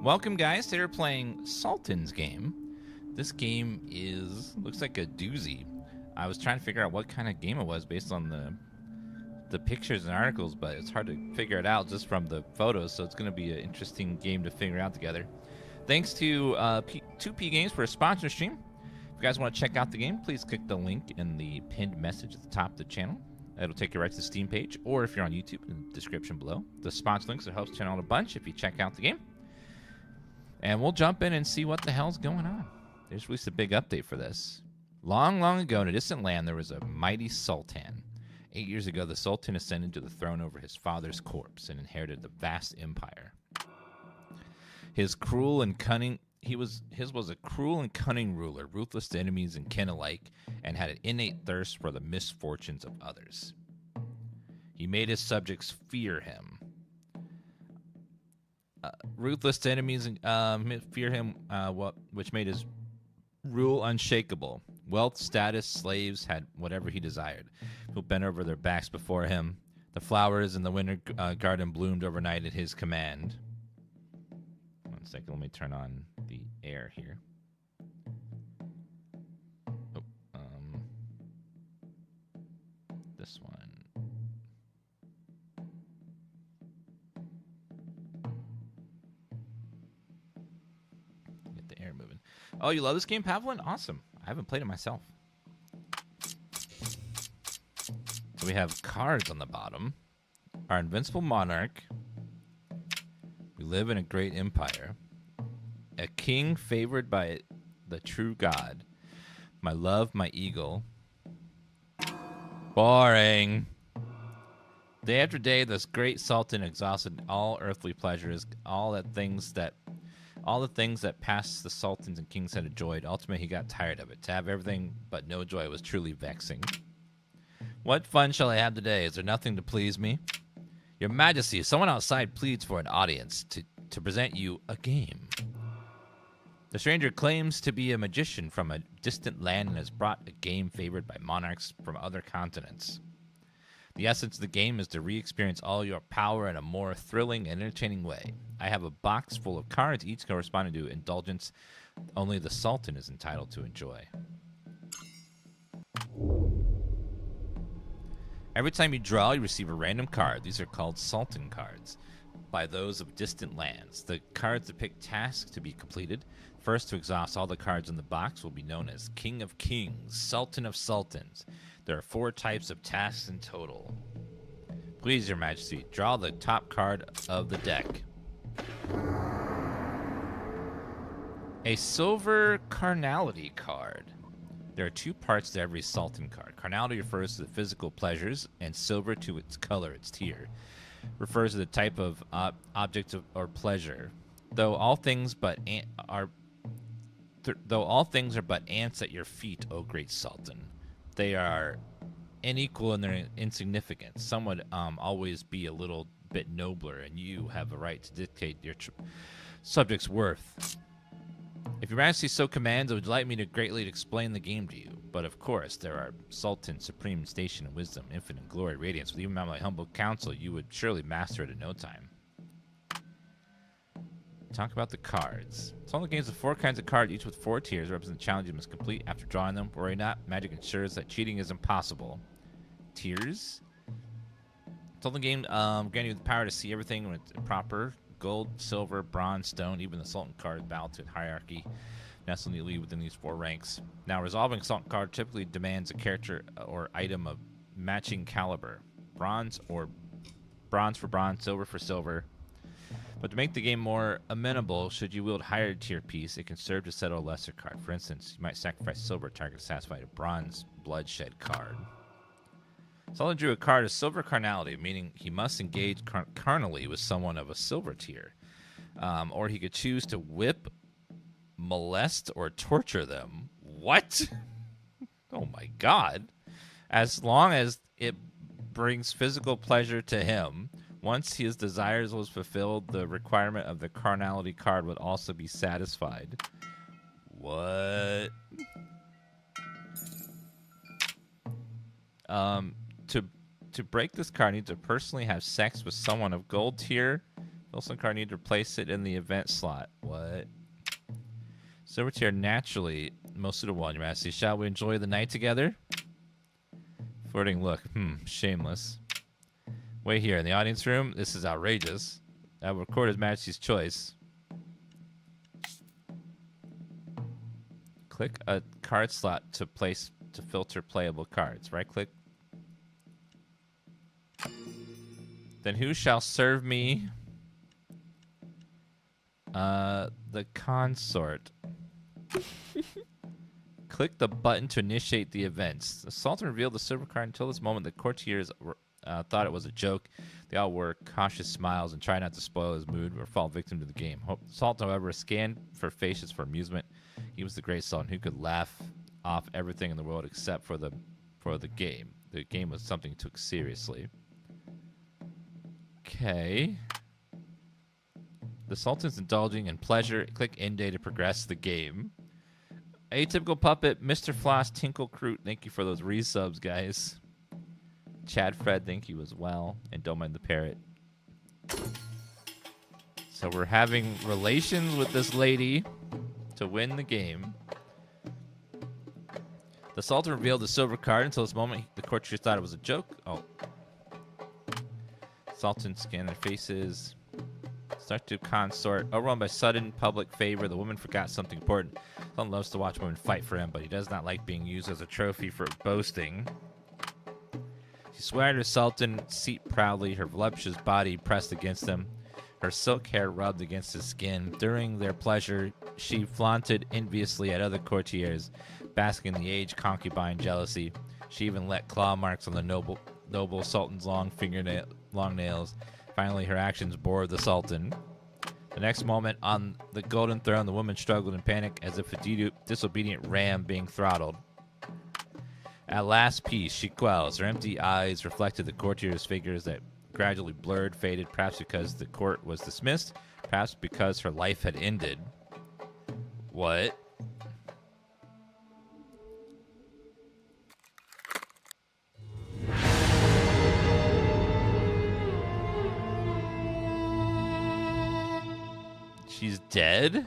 Welcome, guys. Today we're playing Sultan's game. This game looks like a doozy. I was trying to figure out what kind of game it was based on the pictures and articles, but it's hard to figure it out just from the photos, so it's going to be an interesting game to figure out together. Thanks to 2P Games for a sponsor stream. If you guys want to check out the game, please click the link in the pinned message at the top of the channel. It'll take you right to the Steam page, or if you're on YouTube, in the description below. The sponsor links will help the channel out a bunch if you check out the game. And we'll jump in and see what the hell's going on. They just released a big update for this. Long, long ago, in a distant land, there was a mighty Sultan. 8 years ago, the Sultan ascended to the throne over his father's corpse and inherited a vast empire. His was a cruel and cunning ruler, ruthless to enemies and kin alike, and had an innate thirst for the misfortunes of others. He made his subjects fear him. Ruthless to enemies and fear him, which made his rule unshakable. Wealth, status, slaves had whatever he desired. People bent over their backs before him. The flowers in the winter garden bloomed overnight at his command. 1 second, let me turn on the air here. This one. Get the air moving. Oh, you love this game, Pavlin? Awesome. I haven't played it myself. So we have cards on the bottom. Our invincible monarch. We live in a great empire. A king favored by the true God. My love, my eagle. Boring. Day after day, this great sultan exhausted all earthly pleasures, all the things that past the sultans and kings had enjoyed. Ultimately, he got tired of it. To have everything but no joy was truly vexing. What fun shall I have today? Is there nothing to please me? Your Majesty, someone outside pleads for an audience to present you a game. The stranger claims to be a magician from a distant land and has brought a game favored by monarchs from other continents. The essence of the game is to re-experience all your power in a more thrilling and entertaining way. I have a box full of cards, each corresponding to indulgence only the Sultan is entitled to enjoy. Every time you draw, you receive a random card. These are called Sultan cards by those of distant lands. The cards depict tasks to be completed. First to exhaust all the cards in the box will be known as King of Kings, Sultan of Sultans. There are 4 types of tasks in total. Please, Your Majesty, draw the top card of the deck. A silver carnality card. There are 2 parts to every Sultan card. Carnality refers to the physical pleasures, and silver to its color, its tier. Refers to the type of object or pleasure. Though all things are but ants at your feet, O great Sultan. They are unequal in their insignificance. Some would always be a little bit nobler, and you have a right to dictate your subject's worth. If Your Majesty so commands, I would like me to greatly explain the game to you. But of course, there are Sultan, supreme station and wisdom, infinite glory, radiance. With even my humble counsel, you would surely master it in no time. Talk about the cards. Some of the games have 4 kinds of cards, each with 4 tiers, represent the challenge you must complete after drawing them. Worry not, magic ensures that cheating is impossible. Tiers. Some of the game grant you the power to see everything when it's proper. Gold, silver, bronze, stone, even the Sultan card balance in hierarchy. Nestled neatly within these 4 ranks. Now, resolving Sultan card typically demands a character or item of matching caliber. Bronze for bronze, silver for silver. But to make the game more amenable, should you wield higher tier piece, it can serve to settle a lesser card. For instance, you might sacrifice silver target to satisfy a bronze bloodshed card. Sultan drew a card of silver carnality, meaning he must engage carnally with someone of a silver tier. Or he could choose to whip, molest, or torture them. What? Oh my god. As long as it brings physical pleasure to him. Once his desires was fulfilled, the requirement of the carnality card would also be satisfied. What? To break this card, you need to personally have sex with someone of gold tier Wilson card need to replace it in the event slot. What? Silver tier naturally most suitable on your majesty. Shall we enjoy the night together? Flirting look. Shameless. Wait here in the audience room. This is outrageous. I will record His Majesty's choice. Click a card slot to filter playable cards. Right click. Then who shall serve me? The consort. Click the button to initiate the events. The Sultan revealed the silver card. Until this moment, the courtiers thought it was a joke. They all wore cautious smiles and tried not to spoil his mood or fall victim to the game. Sultan, however, scanned for faces for amusement. He was the great Sultan who could laugh off everything in the world except for the game. The game was something he took seriously. Okay. The Sultan's indulging in pleasure. Click end day to progress the game. Atypical Puppet, Mr. Floss, Tinkle Croot, thank you for those resubs, guys. Chad Fred, thank you as well. And don't mind the parrot. So we're having relations with this lady to win the game. The Sultan revealed the silver card. Until this moment, the courtiers thought it was a joke. Oh. Sultan scanned their faces. Start to consort. Overwhelmed by sudden public favor, the woman forgot something important. Sultan loves to watch women fight for him, but he does not like being used as a trophy for boasting. She swayed her Sultan seat proudly, her voluptuous body pressed against him, her silk hair rubbed against his skin. During their pleasure, she flaunted enviously at other courtiers, basking in the age concubine jealousy. She even let claw marks on the noble Sultan's long nails. Finally, her actions bored the Sultan. The next moment, on the golden throne, the woman struggled in panic as if a disobedient ram being throttled. At last peace, she quells. Her empty eyes reflected the courtiers' figures that gradually blurred, faded, perhaps because the court was dismissed, perhaps because her life had ended. What? She's dead?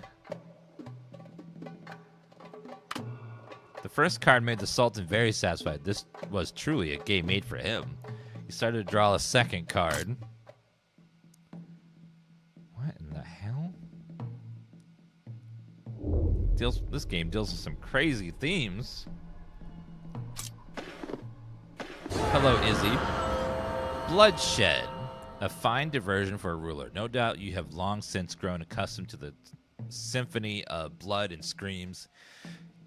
The first card made the Sultan very satisfied. This was truly a game made for him. He started to draw a second card. What in the hell? This game deals with some crazy themes. Hello, Izzy. Bloodshed. A fine diversion for a ruler. No doubt you have long since grown accustomed to the symphony of blood and screams.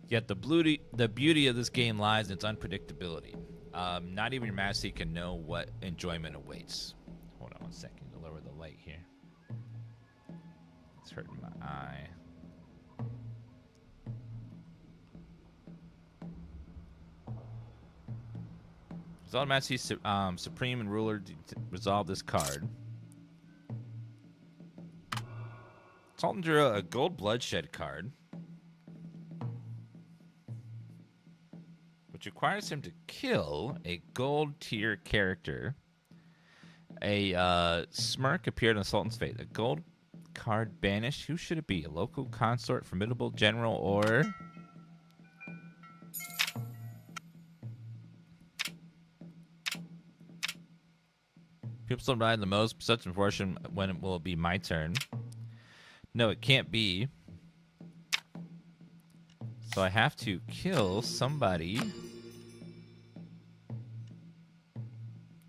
Yet the beauty of this game lies in its unpredictability. Not even your majesty can know what enjoyment awaits. Hold on 1 second to lower the light here. It's hurting my eye. Sultan Majesty Supreme and Ruler resolve this card. Sultan drew a gold bloodshed card, which requires him to kill a gold tier character. A smirk appeared on the Sultan's face. A gold card banished. Who should it be? A local consort, formidable general, or... People still die the most. Such unfortunate. When will it be my turn? No, it can't be. So I have to kill somebody.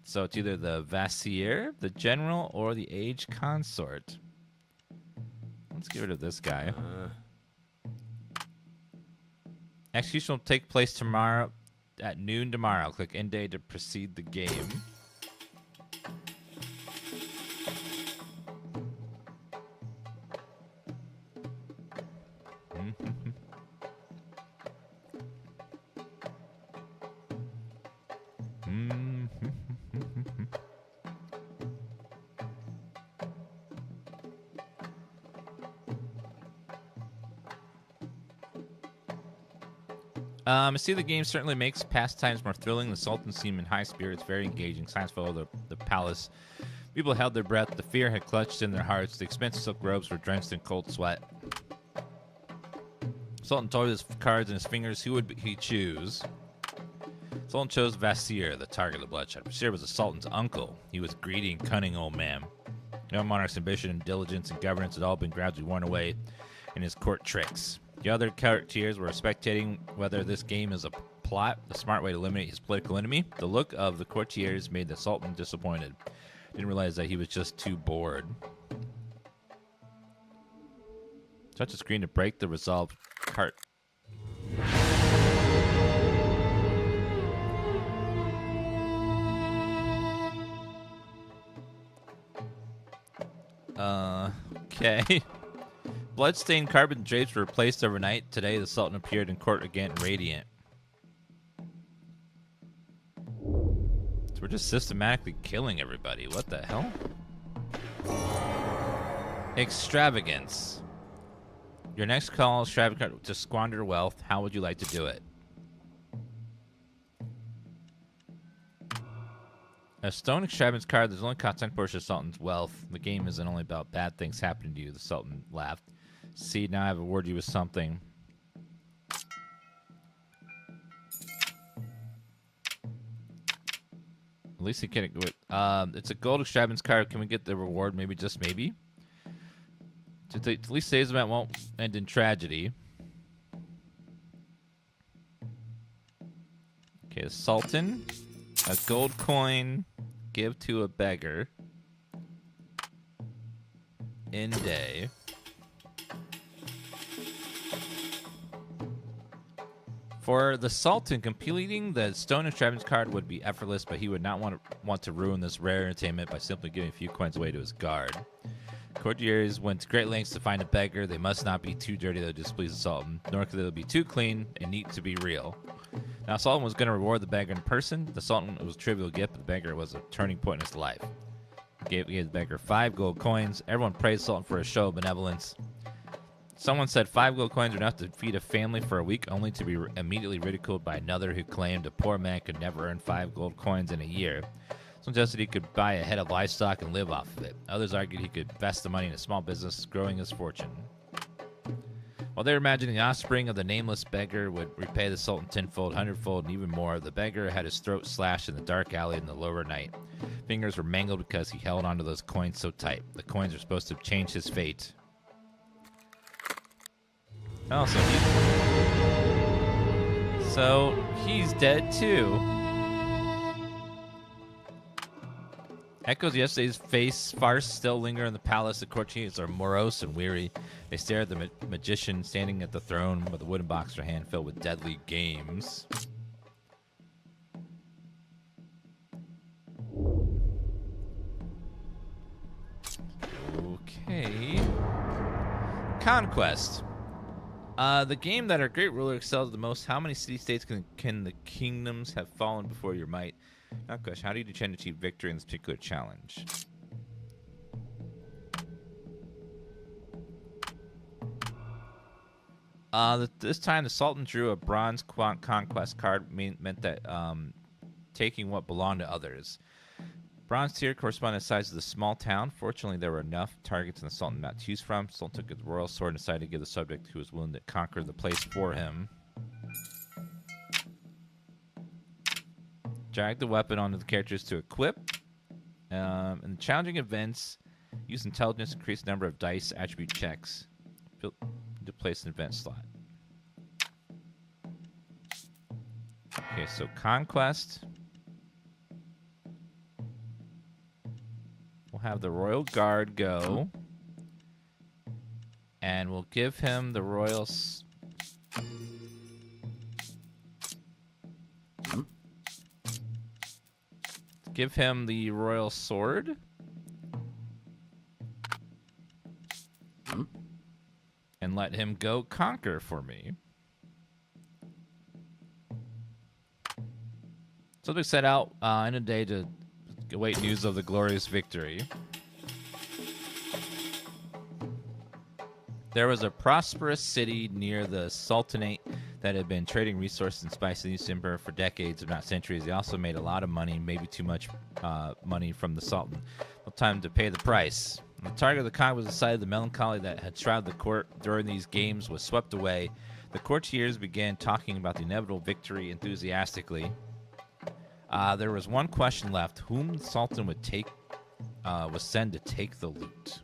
So it's either the Vassir, the general, or the age consort. Let's get rid of this guy. Execution will take place tomorrow at noon tomorrow. Click end day to proceed the game. I see the game certainly makes pastimes more thrilling. The Sultan seem in high spirits, very engaging. Science follow the palace People held their breath. The fear had clutched in their hearts. The expensive silk robes were drenched in cold sweat. Sultan toyed his cards in his fingers. Who would he choose? Sultan chose Vasir, the target of the bloodshed. Vasir was the Sultan's uncle. He was a greedy and cunning old man. The young monarch's ambition and diligence and governance had all been gradually worn away in his court tricks. The other courtiers were spectating whether this game is a plot, the smart way to eliminate his political enemy. The look of the courtiers made the Sultan disappointed. Didn't realize that he was just too bored. Touch the screen to break the resolved cart. Okay. Bloodstained carbon drapes were replaced overnight. Today, the Sultan appeared in court again, radiant. So we're just systematically killing everybody. What the hell? Extravagance. Your next call is extravagant to squander wealth. How would you like to do it? A stone extravagance card. There's only cost 10% of the Sultan's wealth. The game isn't only about bad things happening to you. The Sultan laughed. See, now I've awarded you with something. At least he can't do it. It's a gold extravagance card. Can we get the reward? Maybe, just maybe. At least today's event won't end in tragedy. Okay, the Sultan. A gold coin. Give to a beggar. In day. For the Sultan, completing the Stone Extravagance card would be effortless, but he would not want to ruin this rare entertainment by simply giving a few coins away to his guard. Courtiers went to great lengths to find a beggar. They must not be too dirty to displease the Sultan, nor could they be too clean and neat to be real. Now, Sultan was going to reward the beggar in person. The Sultan was a trivial gift, but the beggar was a turning point in his life. He gave the beggar 5 gold coins. Everyone praised Sultan for his show of benevolence. Someone said 5 gold coins are enough to feed a family for a week, only to be immediately ridiculed by another who claimed a poor man could never earn 5 gold coins in a year. Some suggested he could buy a head of livestock and live off of it. Others argued he could invest the money in a small business, growing his fortune. While they were imagining the offspring of the nameless beggar would repay the Sultan tenfold, hundredfold, and even more, the beggar had his throat slashed in the dark alley in the lower night. Fingers were mangled because he held onto those coins so tight. The coins were supposed to change his fate. Oh, so he's dead too. Echoes of yesterday's farce still linger in the palace. The courtiers are morose and weary. They stare at the magician standing at the throne with a wooden box in her hand filled with deadly games. Okay. Conquest. The game that our great ruler excels the most. How many city-states can the kingdoms have fallen before your might? Not question. How do you intend to achieve victory in this particular challenge? This time, the Sultan drew a bronze conquest card. Meant that taking what belonged to others. Bronze tier corresponded to the size of the small town. Fortunately, there were enough targets in the Sultan not to choose from. Sultan took his royal sword and decided to give the subject who was willing to conquer the place for him. Drag the weapon onto the characters to equip. In challenging events, use intelligence to increase the number of dice attribute checks to place an event slot. Okay, so Conquest. We'll have the Royal Guard go. And we'll give him the Royal... Give him the Royal Sword. And let him go conquer for me. So they set out in a day to await news of the glorious victory. There was a prosperous city near the Sultanate that had been trading resources and spices in the East Empire for decades, if not centuries. They also made a lot of money, maybe too much money from the Sultan. time to pay the price. The target of the con was decided. The melancholy that had shrouded the court during these games was swept away. The courtiers began talking about the inevitable victory enthusiastically. There was one question left: whom the Sultan would send to take the loot.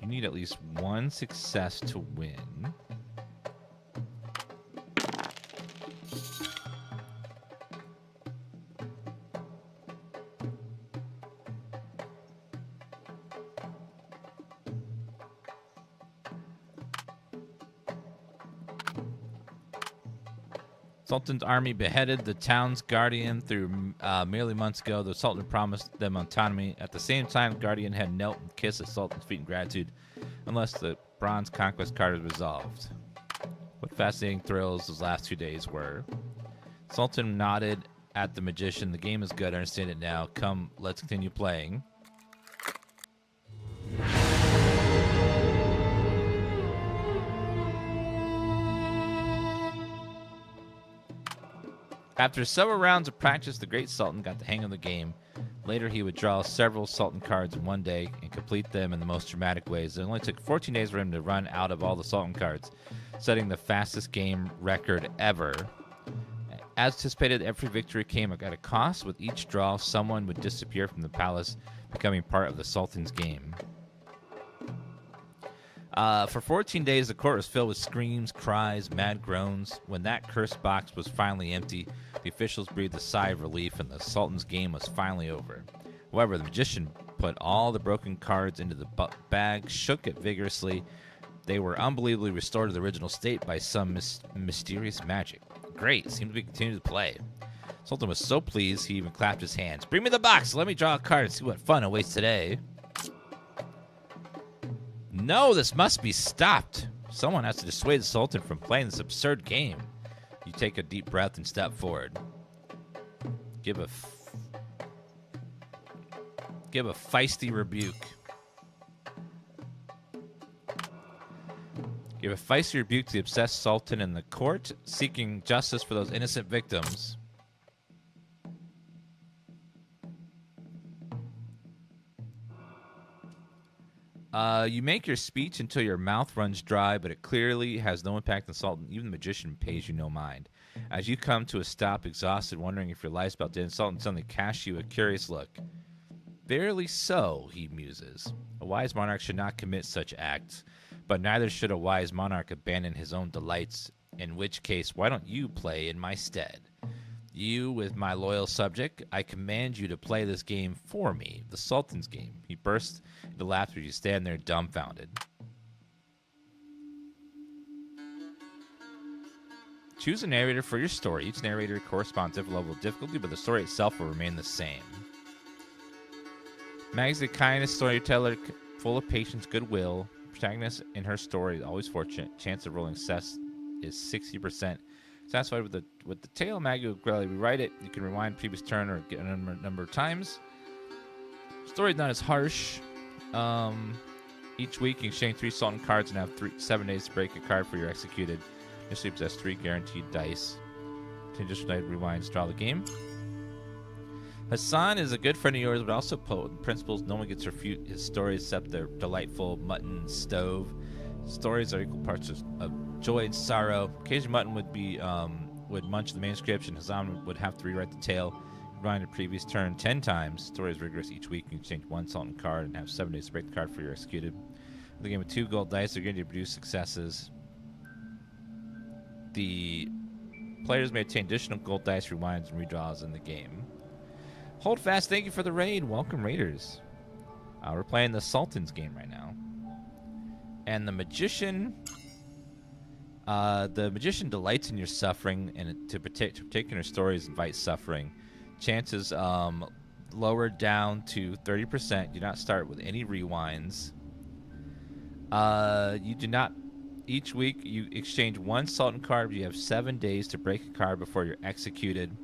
You need at least one success to win. Sultan's army beheaded the town's guardian through merely months ago. The Sultan promised them autonomy. At the same time, the guardian had knelt and kissed the Sultan's feet in gratitude, unless the bronze conquest card was resolved. What fascinating thrills those last 2 days were. Sultan nodded at the magician. The game is good. I understand it now. Come, let's continue playing. After several rounds of practice, the great Sultan got the hang of the game. Later, he would draw several Sultan cards in one day and complete them in the most dramatic ways. It only took 14 days for him to run out of all the Sultan cards, setting the fastest game record ever. As anticipated, every victory came at a cost. With each draw, someone would disappear from the palace, becoming part of the Sultan's game. For 14 days, the court was filled with screams, cries, mad groans. When that cursed box was finally empty, the officials breathed a sigh of relief, and the Sultan's game was finally over. However, the magician put all the broken cards into the bag, shook it vigorously. They were unbelievably restored to the original state by some mysterious magic. Great, seemed to be continuing to play. Sultan was so pleased, he even clapped his hands. Bring me the box, let me draw a card and see what fun awaits today. No, this must be stopped. Someone has to dissuade the Sultan from playing this absurd game. You take a deep breath and step forward. Give a feisty rebuke. Give a feisty rebuke to the obsessed Sultan in the court, seeking justice for those innocent victims. You make your speech until your mouth runs dry, but it clearly has no impact on Sultan. Even the magician pays you no mind. As you come to a stop, exhausted, wondering if your life's about to end, Sultan suddenly casts you a curious look. Verily so, he muses. A wise monarch should not commit such acts, but neither should a wise monarch abandon his own delights, in which case, why don't you play in my stead? You, with my loyal subject, I command you to play this game for me, the Sultan's game. He bursts into laughter as you stand there dumbfounded. Choose a narrator for your story. Each narrator corresponds to a level of difficulty, but the story itself will remain the same. Mag's the kindest storyteller, full of patience, goodwill. Protagonist in her story is always fortunate. Chance of rolling success is 60%. Satisfied with the tale, Maggie will gradually rewrite it. You can rewind previous turn or get a number of times. Story's not as harsh. Each week, you exchange 3 Sultan cards and have 7 days to break a card for your executed. Initially possess 3 guaranteed dice. Additional die rewinds, draw the game. Hassan is a good friend of yours, but also potent principles. No one gets to refute his stories except their delightful mutton stove. Stories are equal parts of joy and sorrow. Occasionally, mutton would munch the manuscript, and Hassan would have to rewrite the tale. Rewind the previous turn 10 times. Story is rigorous each week. You can exchange 1 Sultan card and have 7 days to break the card for your executed. The game with 2 gold dice, they're going to produce successes. The players may obtain additional gold dice, rewinds, and redraws in the game. Hold fast, thank you for the raid. Welcome, Raiders. We're playing the Sultan's game right now. And the magician delights in your suffering, and to particular stories invite suffering. Chances lowered down to 30%. Do not start with any rewinds. You do not. Each week, you exchange 1 Sultan card. You have 7 days to break a card before you're executed.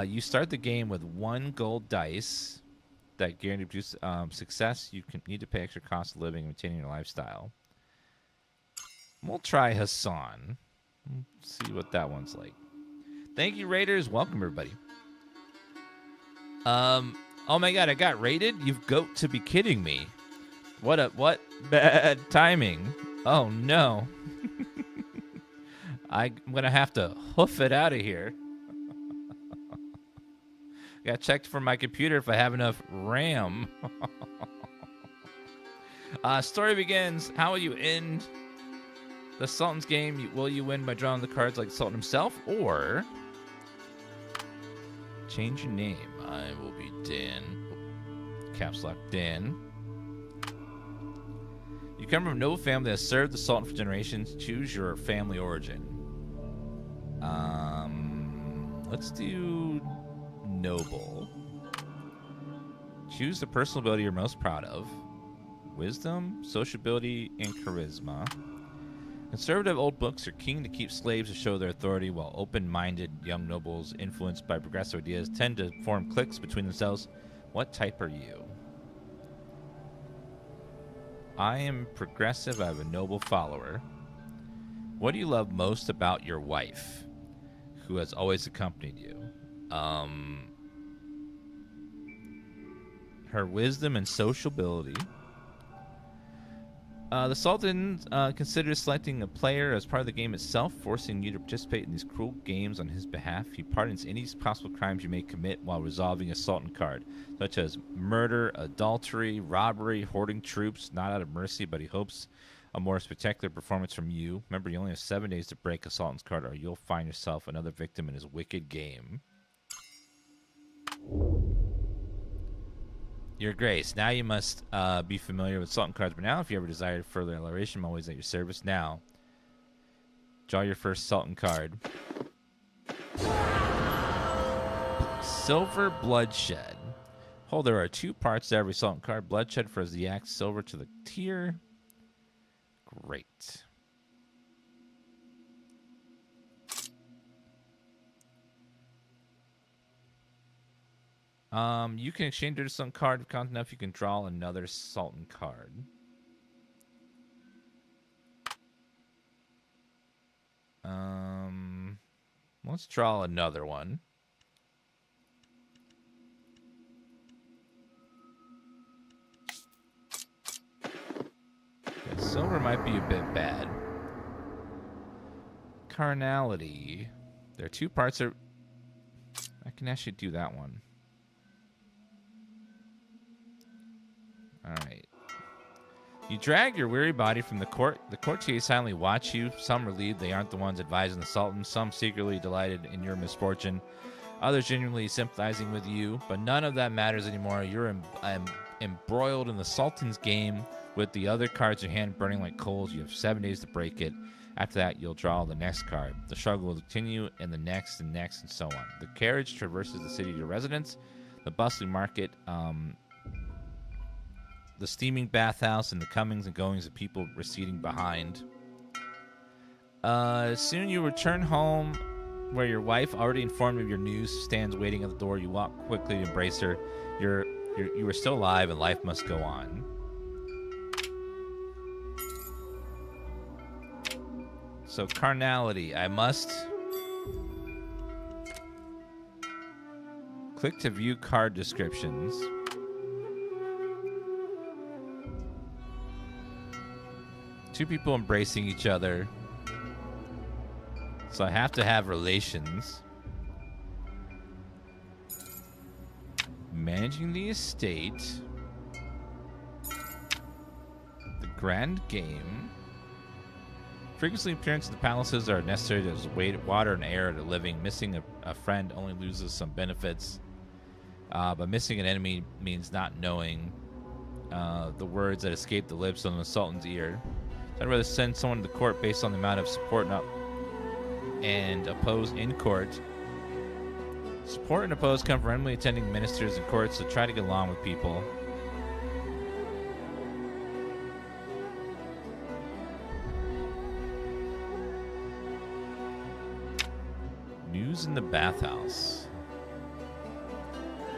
You start the game with 1 gold dice that guarantees success. You need to pay extra cost of living and maintaining your lifestyle. We'll try Hassan. Let's see what that one's like. Thank you, Raiders. Welcome, everybody. Oh my god, I got raided? You've got to be kidding me. What bad timing. Oh no. I'm gonna have to hoof it out of here. Got checked for my computer if I have enough RAM. Story begins. How will you end the Sultan's game? Will you win by drawing the cards like Sultan himself, or change your name? I will be Dan. Caps lock Dan. You come from a noble family that has served the Sultan for generations. Choose your family origin. Let's do noble. Choose the personal ability you're most proud of. Wisdom, sociability, and charisma. Conservative old books are keen to keep slaves to show their authority, while open-minded young nobles influenced by progressive ideas tend to form cliques between themselves. What type are you? I am progressive. I have a noble follower. What do you love most about your wife, who has always accompanied you? Her wisdom and sociability. The Sultan considers selecting a player as part of the game itself, forcing you to participate in these cruel games on his behalf. He pardons any possible crimes you may commit while resolving a Sultan card, such as murder, adultery, robbery, hoarding troops, not out of mercy, but he hopes a more spectacular performance from you. Remember, you only have 7 days to break a Sultan's card, or you'll find yourself another victim in his wicked game. Your Grace, now you must be familiar with Sultan cards, but now if you ever desire further elaboration, I'm always at your service. Now, draw your first Sultan card. Silver Bloodshed. Hold, there are 2 parts to every Sultan card. Bloodshed for the axe, silver to the tier. Great. You can exchange your Sultan card. If count enough, you can draw another Sultan card. Let's draw another one. Okay, silver might be a bit bad. Carnality. There are 2 parts of... I can actually do that one. Alright. You drag your weary body from the court. The courtiers silently watch you. Some relieved they aren't the ones advising the Sultan. Some secretly delighted in your misfortune. Others genuinely sympathizing with you. But none of that matters anymore. You're embroiled in the Sultan's game with the other cards in your hand burning like coals. You have 7 days to break it. After that, you'll draw the next card. The struggle will continue, and the next, and next, and so on. The carriage traverses the city to your residence. The bustling market... the steaming bathhouse, and the comings and goings of people receding behind. Soon you return home, where your wife, already informed of your news, stands waiting at the door. You walk quickly to embrace her. You are still alive, and life must go on. So, carnality. I must click to view card descriptions. Two people embracing each other. So I have to have relations. Managing the estate. The grand game. Frequently appearances in the palaces are necessary. There's water and air to living. Missing a friend only loses some benefits. But missing an enemy means not knowing the words that escape the lips of the Sultan's ear. I'd rather send someone to the court based on the amount of support and oppose in court. Support and oppose come from randomly attending ministers and courts, so try to get along with people. News in the bathhouse.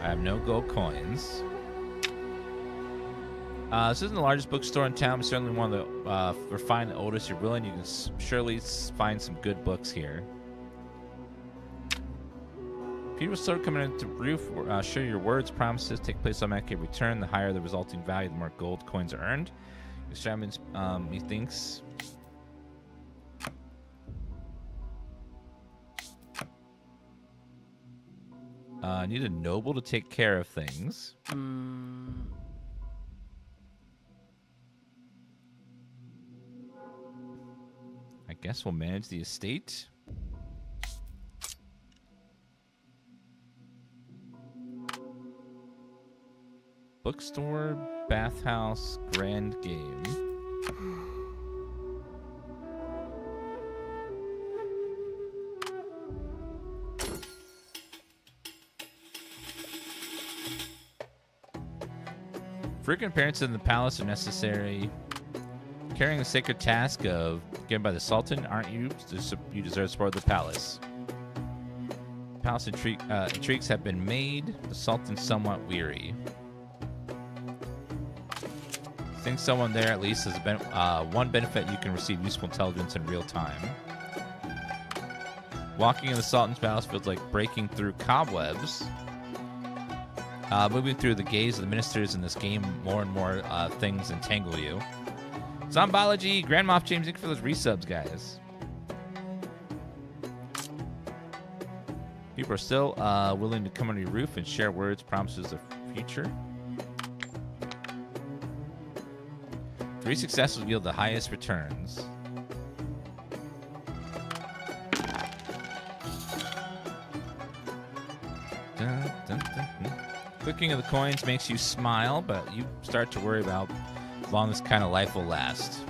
I have no gold coins. This isn't the largest bookstore in town, but certainly one of the refined, the oldest. You're willing, you can surely find some good books here. People start coming into roof. Sure, your words, promises take place automatically. Return. The higher the resulting value, the more gold coins are earned. Your shaman's, he thinks. Need a noble to take care of things. I guess we'll manage the estate. Bookstore, bathhouse, grand game. Frequent appearances in the palace are necessary. Carrying the sacred task of given by the Sultan, aren't you? You deserve support of the palace. Palace intrigues have been made. The Sultan's somewhat weary. Think someone there at least has one benefit: you can receive useful intelligence in real time. Walking in the Sultan's palace feels like breaking through cobwebs. Moving through the gaze of the ministers in this game, more and more things entangle you. Zombology, Grand Moff James, thank you for those resubs, guys. People are still willing to come under your roof and share words, promises of future. 3 successes will yield the highest returns. Dun, dun, dun, dun. Clicking of the coins makes you smile, but you start to worry about how long this kind of life will last.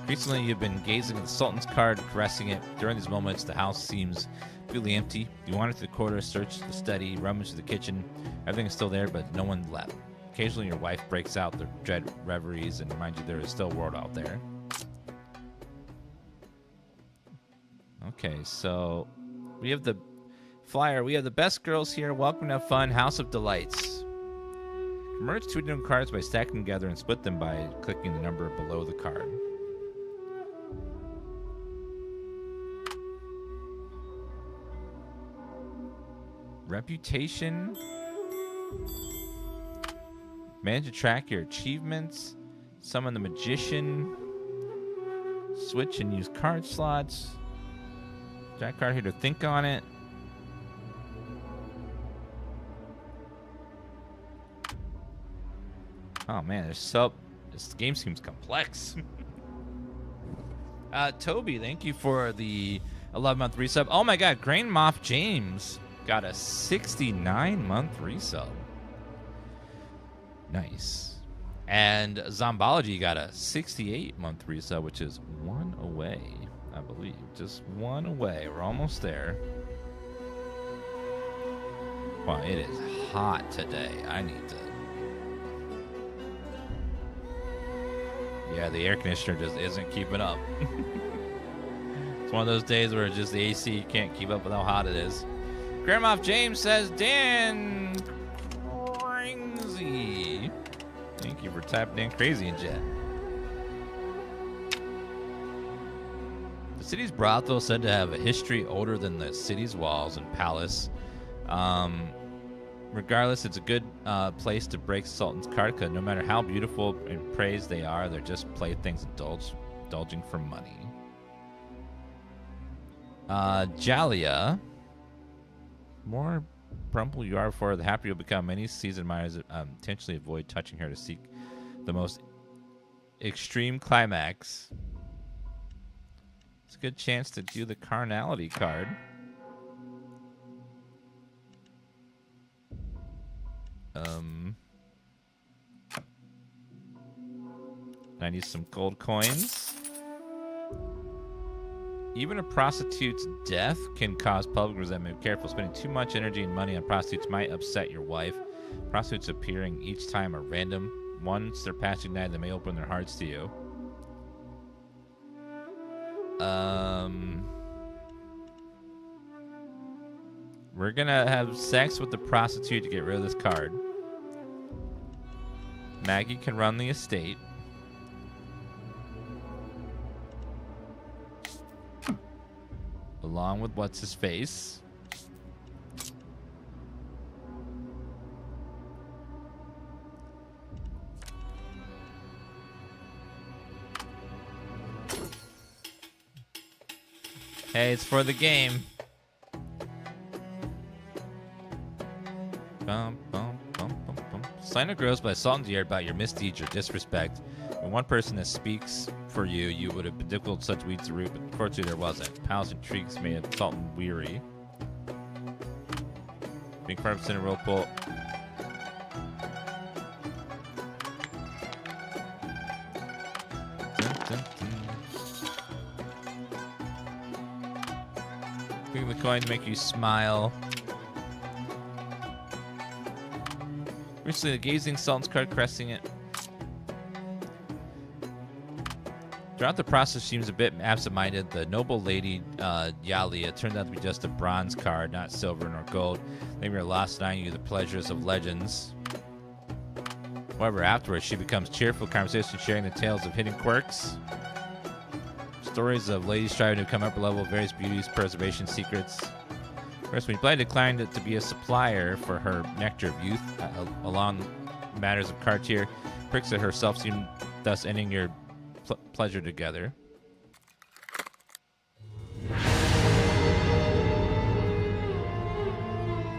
Recently, you've been gazing at the Sultan's card, caressing it. During these moments, the house seems completely empty. You wander through the corridor, search the study, rummage through the kitchen. Everything is still there, but no one left. Occasionally, your wife breaks out their dread reveries and reminds you there is still a world out there. Okay, so we have the flyer. We have the best girls here. Welcome to have fun. House of Delights. Merge 2 different cards by stacking them together and split them by clicking the number below the card. Reputation. Manage to track your achievements. Summon the Magician. Switch and use card slots. Jack card here to think on it. Oh man, this game seems complex. Toby, thank you for the 11-month resub. Oh my god, Grand Moff James got a 69-month resub. Nice. And Zombology got a 68-month resub, which is 1 away, I believe. Just 1 away. We're almost there. Wow, it is hot today. I need to... Yeah, the air conditioner just isn't keeping up. It's one of those days where just the AC can't keep up with how hot it is. Grand Moff James says, Dan Crazy. Thank you for tapping Dan Crazy in chat. The city's brothel is said to have a history older than the city's walls and palace. Regardless, it's a good place to break Sultan's card, because no matter how beautiful and praised they are, they're just playthings indulging for money. Jalia. More brumple you are for, the happier you'll become. Many seasoned miners intentionally avoid touching her to seek the most extreme climax. It's a good chance to do the carnality card. I need some gold coins. Even a prostitute's death can cause public resentment. Be careful. Spending too much energy and money on prostitutes might upset your wife. Prostitutes appearing each time are random. Once they're passing night, they may open their hearts to you. We're gonna have sex with the prostitute to get rid of this card. Maggie can run the estate. Along with what's-his-face. Hey, it's for the game. Bum, bum, bum, bum, bum. Slander grows by Sultan's ear about your misdeeds or disrespect. When one person that speaks for you, you would have been difficult such weeds to root, but unfortunately there wasn't. Palace intrigues made Sultan weary. Being 5% in roll pull. Dun, dun, dun. Clicking the coin to make you smile. Recently, the gazing Sultan's card, caressing it. Throughout the process, seems a bit absent-minded. The noble lady, Yalia, turned out to be just a bronze card, not silver nor gold. Leaving her lost, denying you the pleasures of legends. However, afterwards, she becomes cheerful conversation, sharing the tales of hidden quirks. Stories of ladies striving to become upper level, various beauties, preservation secrets. First, when you plan declined to be a supplier for her nectar of youth along matters of card tier, Prixia herself seemed thus ending your pleasure together.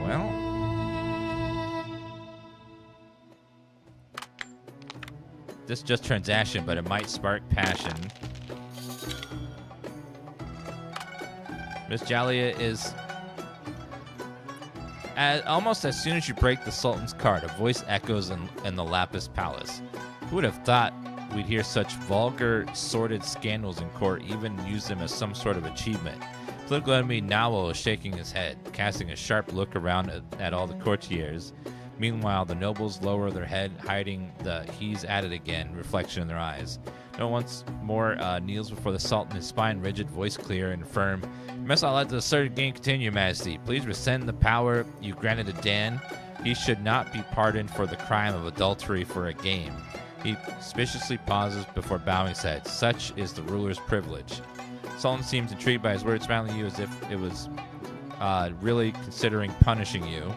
Well, this is just transaction, but it might spark passion. Miss Jalia is almost as soon as you break the Sultan's card, a voice echoes in the Lapis Palace. Who would have thought we'd hear such vulgar, sordid scandals in court, even use them as some sort of achievement? Political enemy Nawo is shaking his head, casting a sharp look around at all the courtiers. Meanwhile, the nobles lower their head, hiding the "he's at it again" reflection in their eyes. No one once more kneels before the Sultan, his spine rigid, voice clear and firm. You must not let the asserted game continue, Majesty. Please rescind the power you granted to Dan. He should not be pardoned for the crime of adultery for a game. He suspiciously pauses before bowing his head. Such is the ruler's privilege. Sultan seems intrigued by his words, smiling at you as if it was really considering punishing you.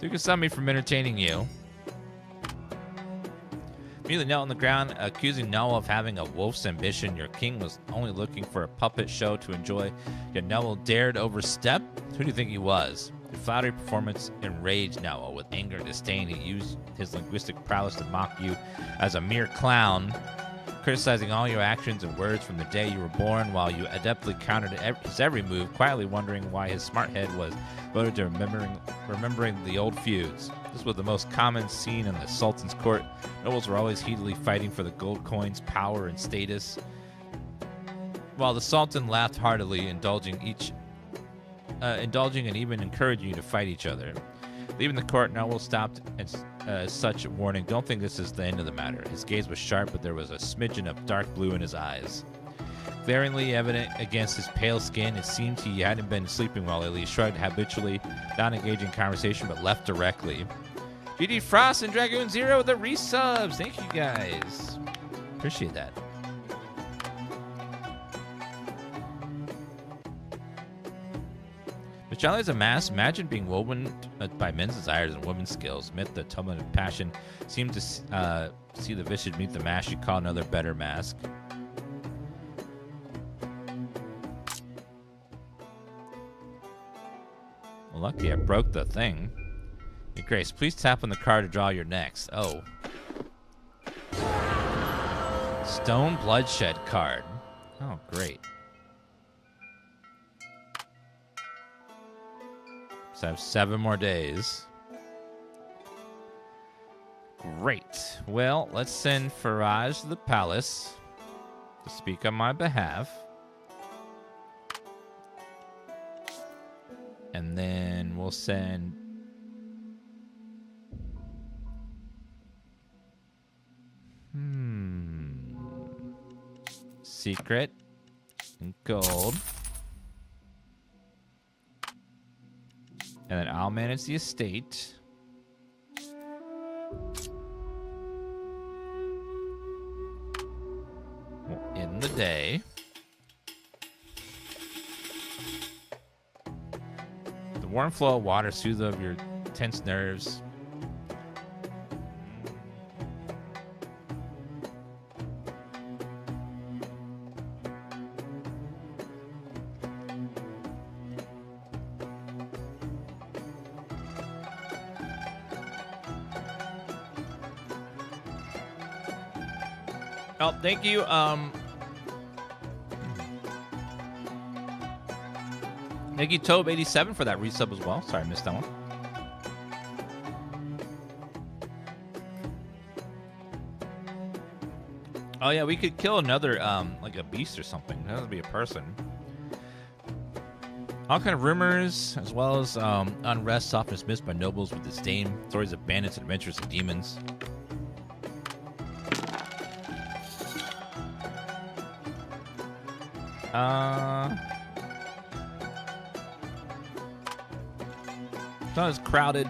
You can stop me from entertaining you. Immediately knelt on the ground, accusing Noah of having a wolf's ambition. Your king was only looking for a puppet show to enjoy, yet Noah dared overstep? Who do you think he was? Your flattery performance enraged Noah. With anger and disdain, he used his linguistic prowess to mock you as a mere clown, criticizing all your actions and words from the day you were born, while you adeptly countered his every move, quietly wondering why his smart head was devoted to remembering the old feuds. This was the most common scene in the Sultan's court. Nobles were always heatedly fighting for the gold coins, power, and status, while the Sultan laughed heartily, indulging and even encouraging you to fight each other. Leaving the court, Noble stopped and such warning. Don't think this is the end of the matter. His gaze was sharp, but there was a smidgen of dark blue in his eyes. Glaringly evident against his pale skin, it seemed he hadn't been sleeping well lately. He shrugged habitually, not engaging in conversation, but left directly. GD Frost and Dragoon Zero with the resubs. Thank you guys. Appreciate that. Michelle is a mask. Imagine being woven by men's desires and women's skills. Amid the tumult of passion, seemed to see the vicious meet the mask you call another better mask. Well, lucky I broke the thing. Your Grace, please tap on the card to draw your next. Oh. Stone Bloodshed card. Oh, great. So I have 7 more days. Great. Well, let's send Faraj to the palace to speak on my behalf. And then we'll send... Secret and gold. And then I'll manage the estate. We'll end the day. The warm flow of water soothes of your tense nerves. Oh, thank you. Thank you, Tobe87 for that resub as well. Sorry, I missed that one. Oh yeah, we could kill another, like a beast or something. That would be a person. All kind of rumors, as well as unrest often dismissed by nobles with disdain. Stories of bandits, adventurers, and demons. It's not as crowded.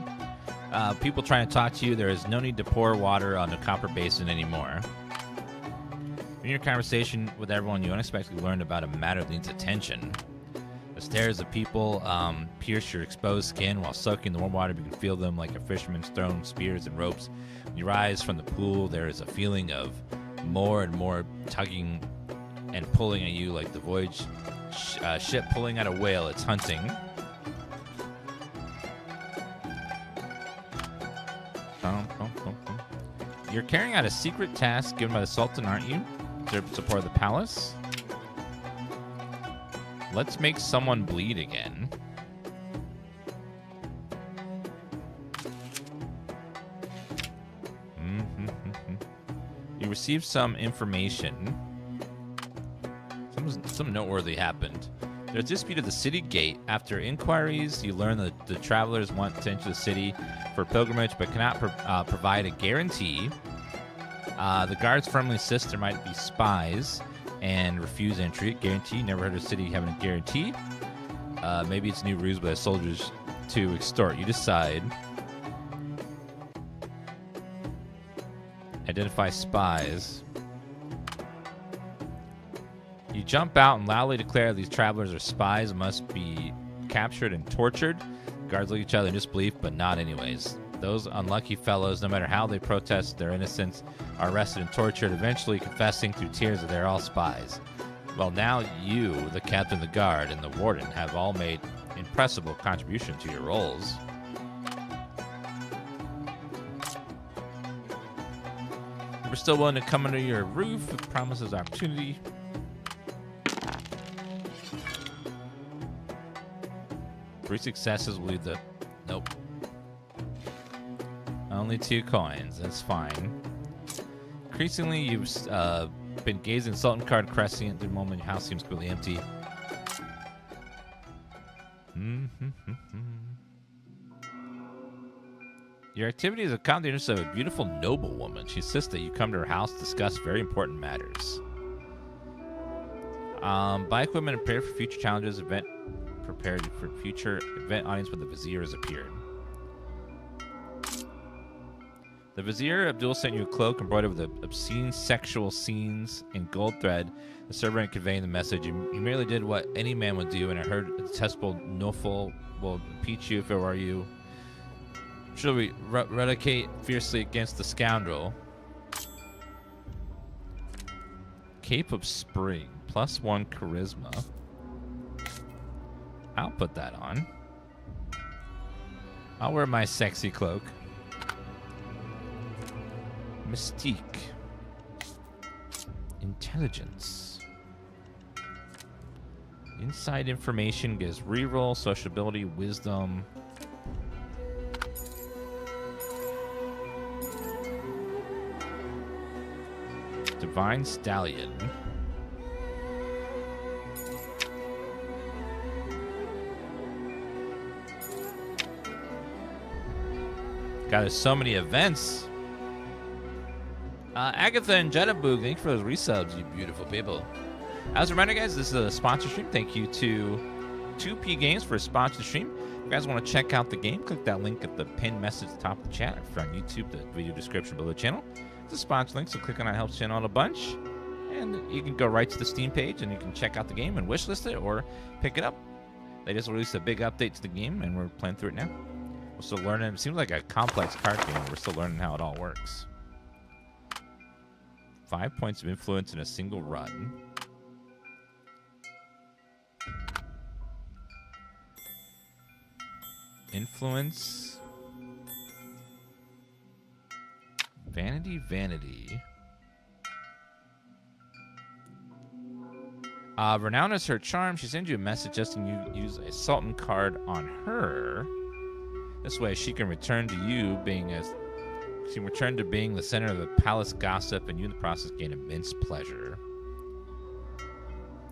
People trying to talk to you. There is no need to pour water on the copper basin anymore. In your conversation with everyone, you unexpectedly learned about a matter that needs attention. The stares of people pierce your exposed skin while soaking the warm water. You can feel them like a fisherman's thrown spears and ropes. When you rise from the pool, there is a feeling of more and more tugging and pulling at you like the voyage ship pulling at a whale it's hunting. You're carrying out a secret task given by the Sultan, aren't you? To support the palace. Let's make someone bleed again. You received some information. Some noteworthy happened. There's a dispute at the city gate. After inquiries, you learn that the travelers want to enter the city for pilgrimage, but cannot provide a guarantee. The guards firmly insist there might be spies and refuse entry. Guarantee. Never heard of a city having a guarantee. Maybe it's new ruse by the soldiers to extort. You decide. Identify spies. You jump out and loudly declare these travelers are spies and must be captured and tortured. Guards look at each other in disbelief, but not anyways. Those unlucky fellows, no matter how they protest their innocence, are arrested and tortured, eventually confessing through tears that they're all spies. Well, now you, the captain, the guard, and the warden have all made impressive contribution to your roles. We're still willing to come under your roof with promises of opportunity. Three successes will lead the... Nope. Only 2 coins. That's fine. Increasingly, you've been gazing at Sultan card cresting at the moment your house seems completely empty. Your activity is a combination of a beautiful noblewoman. She insists that you come to her house to discuss very important matters. Buy equipment and prepare for future challenges. Event prepared for future event audience when the Vizier has appeared. The Vizier Abdul sent you a cloak embroidered with obscene sexual scenes in gold thread. The servant conveying the message. You merely did what any man would do, and I heard a detestable Noful will impeach you if it were you. Should we redicate fiercely against the scoundrel? Cape of Spring. +1 charisma. I'll put that on. I'll wear my sexy cloak. Mystique. Intelligence. Inside information gives reroll, sociability, wisdom. Divine Stallion. God, there's so many events. Agatha and Jettaboog, thank you for those resubs, you beautiful people. As a reminder, guys, this is a sponsor stream. Thank you to 2P Games for a sponsor stream. If you guys want to check out the game, click that link at the pinned message at the top of the chat. If you're on YouTube, the video description below the channel. It's a sponsor link, so click on that, helps channel out a bunch. And you can go right to the Steam page and you can check out the game and wishlist it or pick it up. They just released a big update to the game and we're playing through it now. We're still learning. It seems like a complex card game. We're still learning how it all works. 5 points of influence in a single run. Influence. Vanity, vanity. Renowned is her charm. She sends you a message suggesting you use a Sultan card on her. This way she can return to you being she can return to being the center of the palace gossip, and you in the process gain immense pleasure.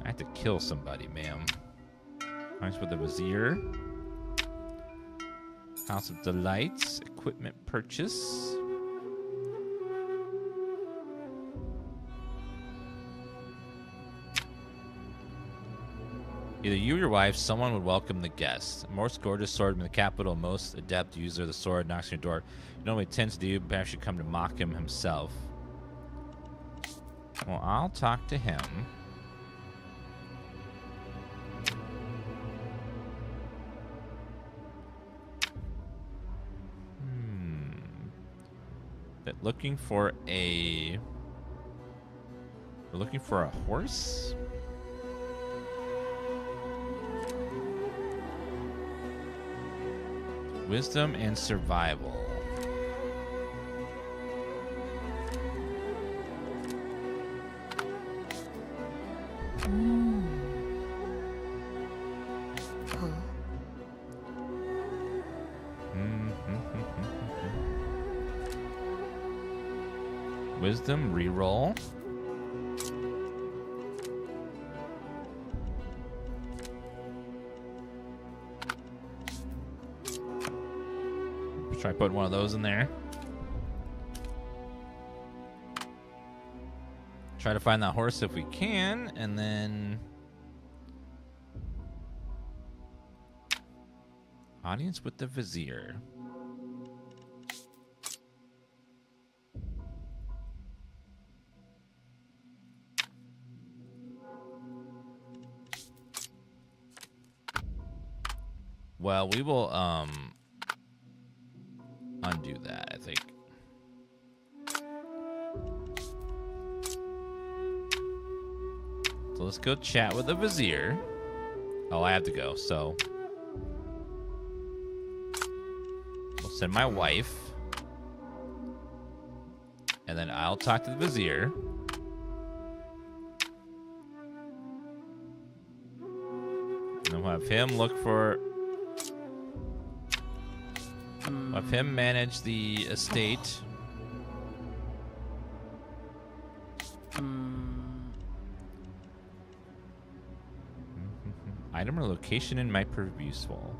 I have to kill somebody, ma'am. Nice with the Vizier. House of Delights. Equipment purchase. Either you or your wife, someone would welcome the guest. Most gorgeous swordman in the capital, most adept user of the sword knocks on your door. You know what he tends to do, perhaps should come to mock him himself. Well, I'll talk to him. Looking for a... We're looking for a horse? Wisdom and survival. Wisdom, reroll. Try putting one of those in there. Try to find that horse if we can, and then... Audience with the Vizier. Well, we will undo that, I think. So let's go chat with the Vizier. Oh, I have to go, so we'll send my wife, and then I'll talk to the Vizier. And then we'll have him look for... We'll have him manage the estate. Item or location in my purview swole.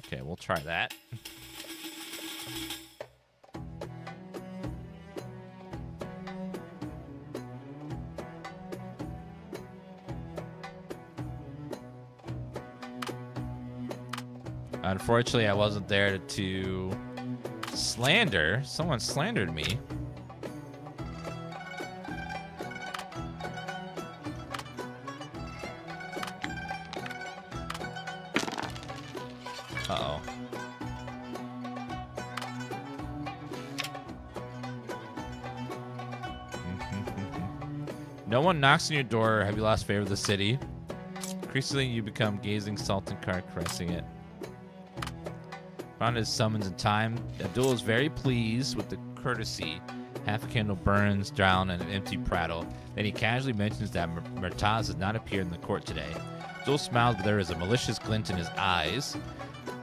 Okay, we'll try that. Unfortunately, I wasn't there to slander. Someone slandered me. Uh-oh. No one knocks on your door. Have you lost favor of the city? Increasingly, you become gazing Sultan card, caressing it. Found his summons in time. Abdul is very pleased with the courtesy. Half a candle burns down in an empty prattle. Then he casually mentions that Murtaz has not appeared in the court today. Abdul smiles, but there is a malicious glint in his eyes.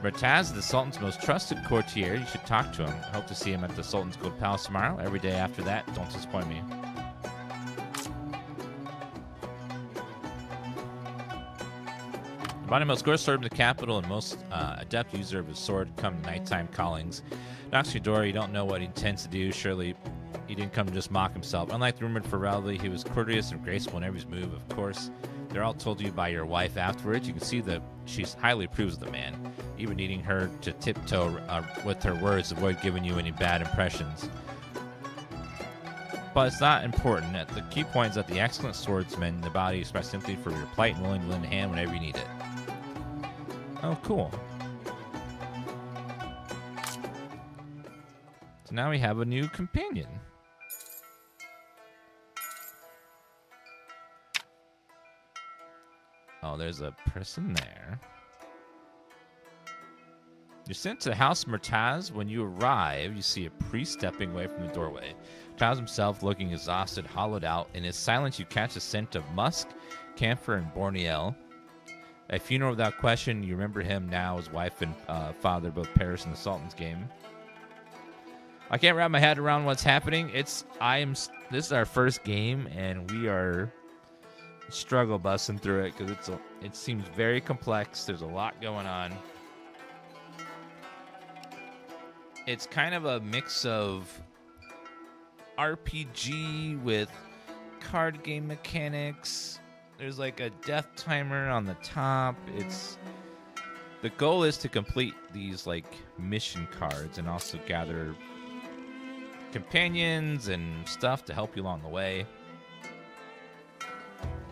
Murtaz is the Sultan's most trusted courtier. You should talk to him. I hope to see him at the Sultan's Gold Palace tomorrow. Every day after that, don't disappoint me. Bonnie most gorgeous sword in the capital and most adept user of his sword come to nighttime callings. Knocks your door, you don't know what he intends to do. Surely he didn't come to just mock himself. Unlike the rumored Ferrelli, he was courteous and graceful in every move, of course. They're all told you by your wife afterwards. You can see that she highly approves of the man, even needing her to tiptoe with her words to avoid giving you any bad impressions. But it's not important. The key point is that the excellent swordsman in the body express sympathy for your plight and willing to lend a hand whenever you need it. Oh, cool. So now we have a new companion. Oh, there's a person there. You're sent to the House of Murtaz. When you arrive, you see a priest stepping away from the doorway. Murtaz himself looking exhausted, hollowed out. In his silence, you catch a scent of musk, camphor, and Borneo. A funeral without question. You remember him now, his wife and father both perished in the Sultan's game. I can't wrap my head around what's happening. This is our first game, and we are struggle busting through it because it seems very complex. There's a lot going on. It's kind of a mix of RPG with card game mechanics. There's like a death timer on the top. The goal is to complete these like mission cards and also gather companions and stuff to help you along the way.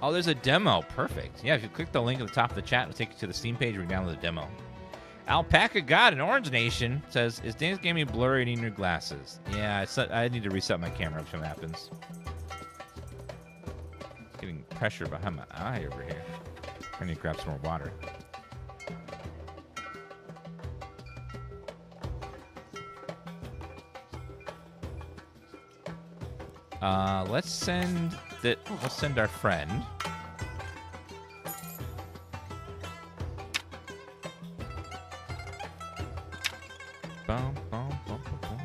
Oh, there's a demo. Perfect. Yeah, if you click the link at the top of the chat, it'll take you to the Steam page where you can download the demo. Alpaca God in Orange Nation says, is DansGaming blurry in your glasses? Yeah, I need to reset my camera if something happens. Getting pressure behind my eye over here. I need to grab some more water. Let's send our friend. Bum, bum, bum, bum, bum.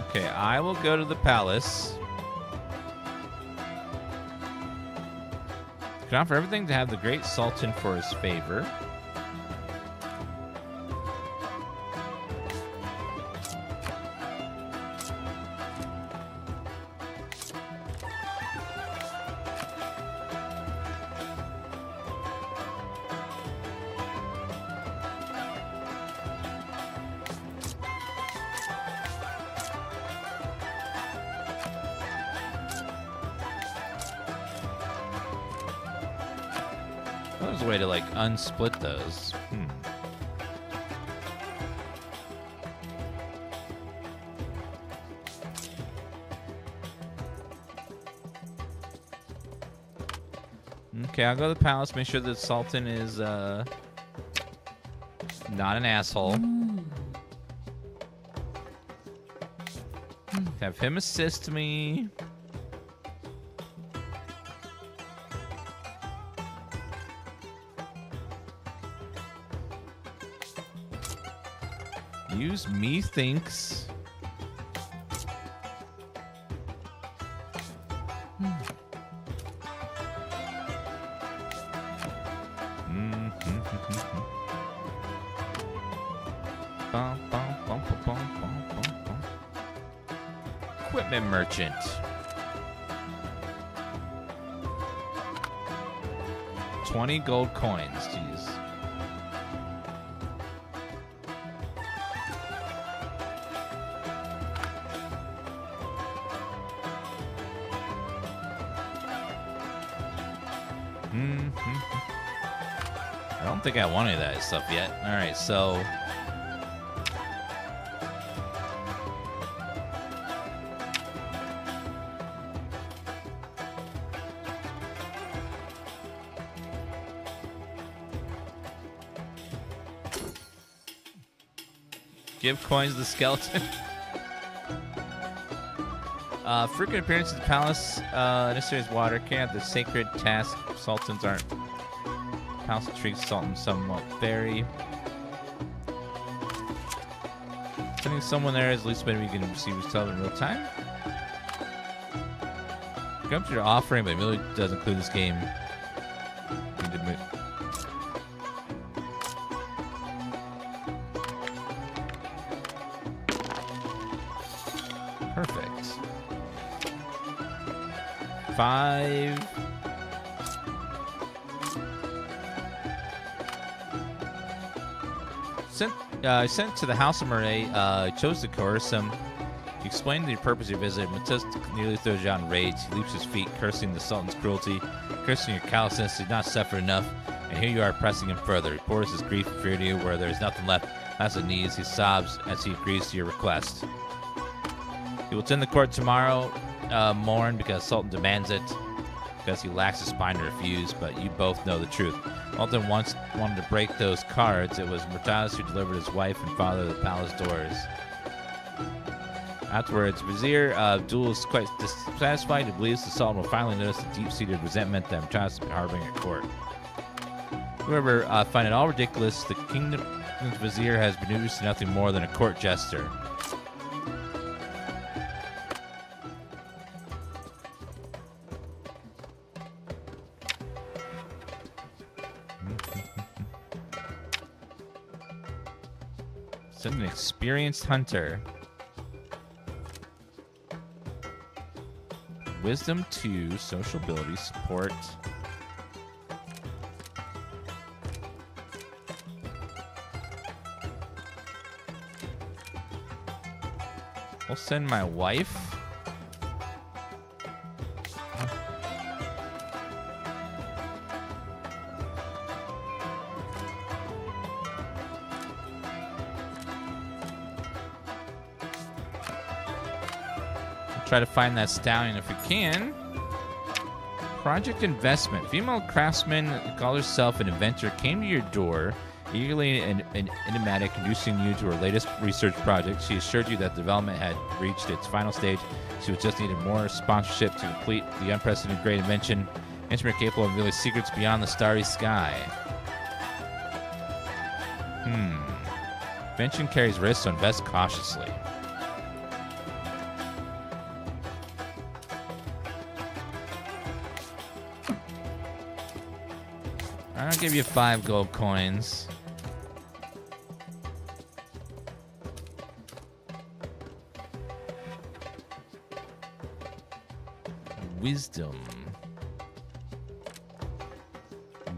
Okay, I will go to the palace. Can offer everything to have the great Sultan for his favor. There's a way to like unsplit those. Okay, I'll go to the palace, make sure that Sultan is not an asshole. Have him assist me. Use methinks. Equipment merchant. $20 gold coins, jeez. I don't think I want any of that stuff yet. All right, so give coins to the skeleton. Frequent appearances at the palace. Necessary water. Can't have the sacred task. Sultans aren't. Palace treats Sultan somewhat very. Sending someone there is at least maybe we can receive his tell in real time. Come to your offering, but it really does include this game. Perfect. 5. Sent to the House of Murray, chose to coerce him. You explain the purpose of your visit. Matuz nearly throws you out in rage. He leaps his feet, cursing the Sultan's cruelty, cursing your callousness. He did not suffer enough, and here you are pressing him further. He pours his grief and fear to you where there is nothing left. As his knees, he sobs as he agrees to your request. He will attend the court tomorrow mourn because Sultan demands it, because he lacks the spine to refuse, but you both know the truth. Sultan once wanted to break those cards. It was Murtaza who delivered his wife and father to the palace doors. Afterwards, Vizier Abdul is quite dissatisfied. He believes the Sultan will finally notice the deep-seated resentment that Murtaza has been harboring at court. Whoever find it all ridiculous, the kingdom's Vizier has been reduced to nothing more than a court jester. Send an experienced hunter. Wisdom 2, social ability, support. We'll send my wife. Try to find that stallion if we can. Project investment. Female craftsman who calls herself an inventor came to your door, eagerly and enigmatic, introducing you to her latest research project. She assured you that development had reached its final stage. She was just needed more sponsorship to complete the unprecedented great invention. Instrument capable of revealing secrets beyond the starry sky. Invention carries risks, so invest cautiously. I'll give you 5 gold coins. Wisdom.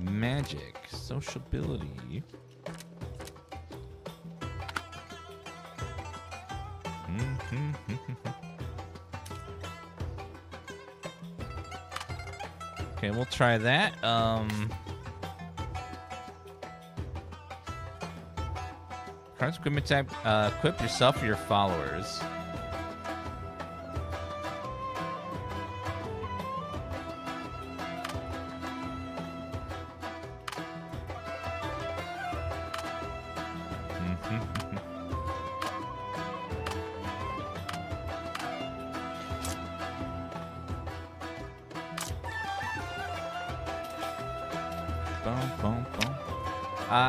Magic. Sociability. Okay, we'll try that. Cards equipment type. Equip yourself or your followers.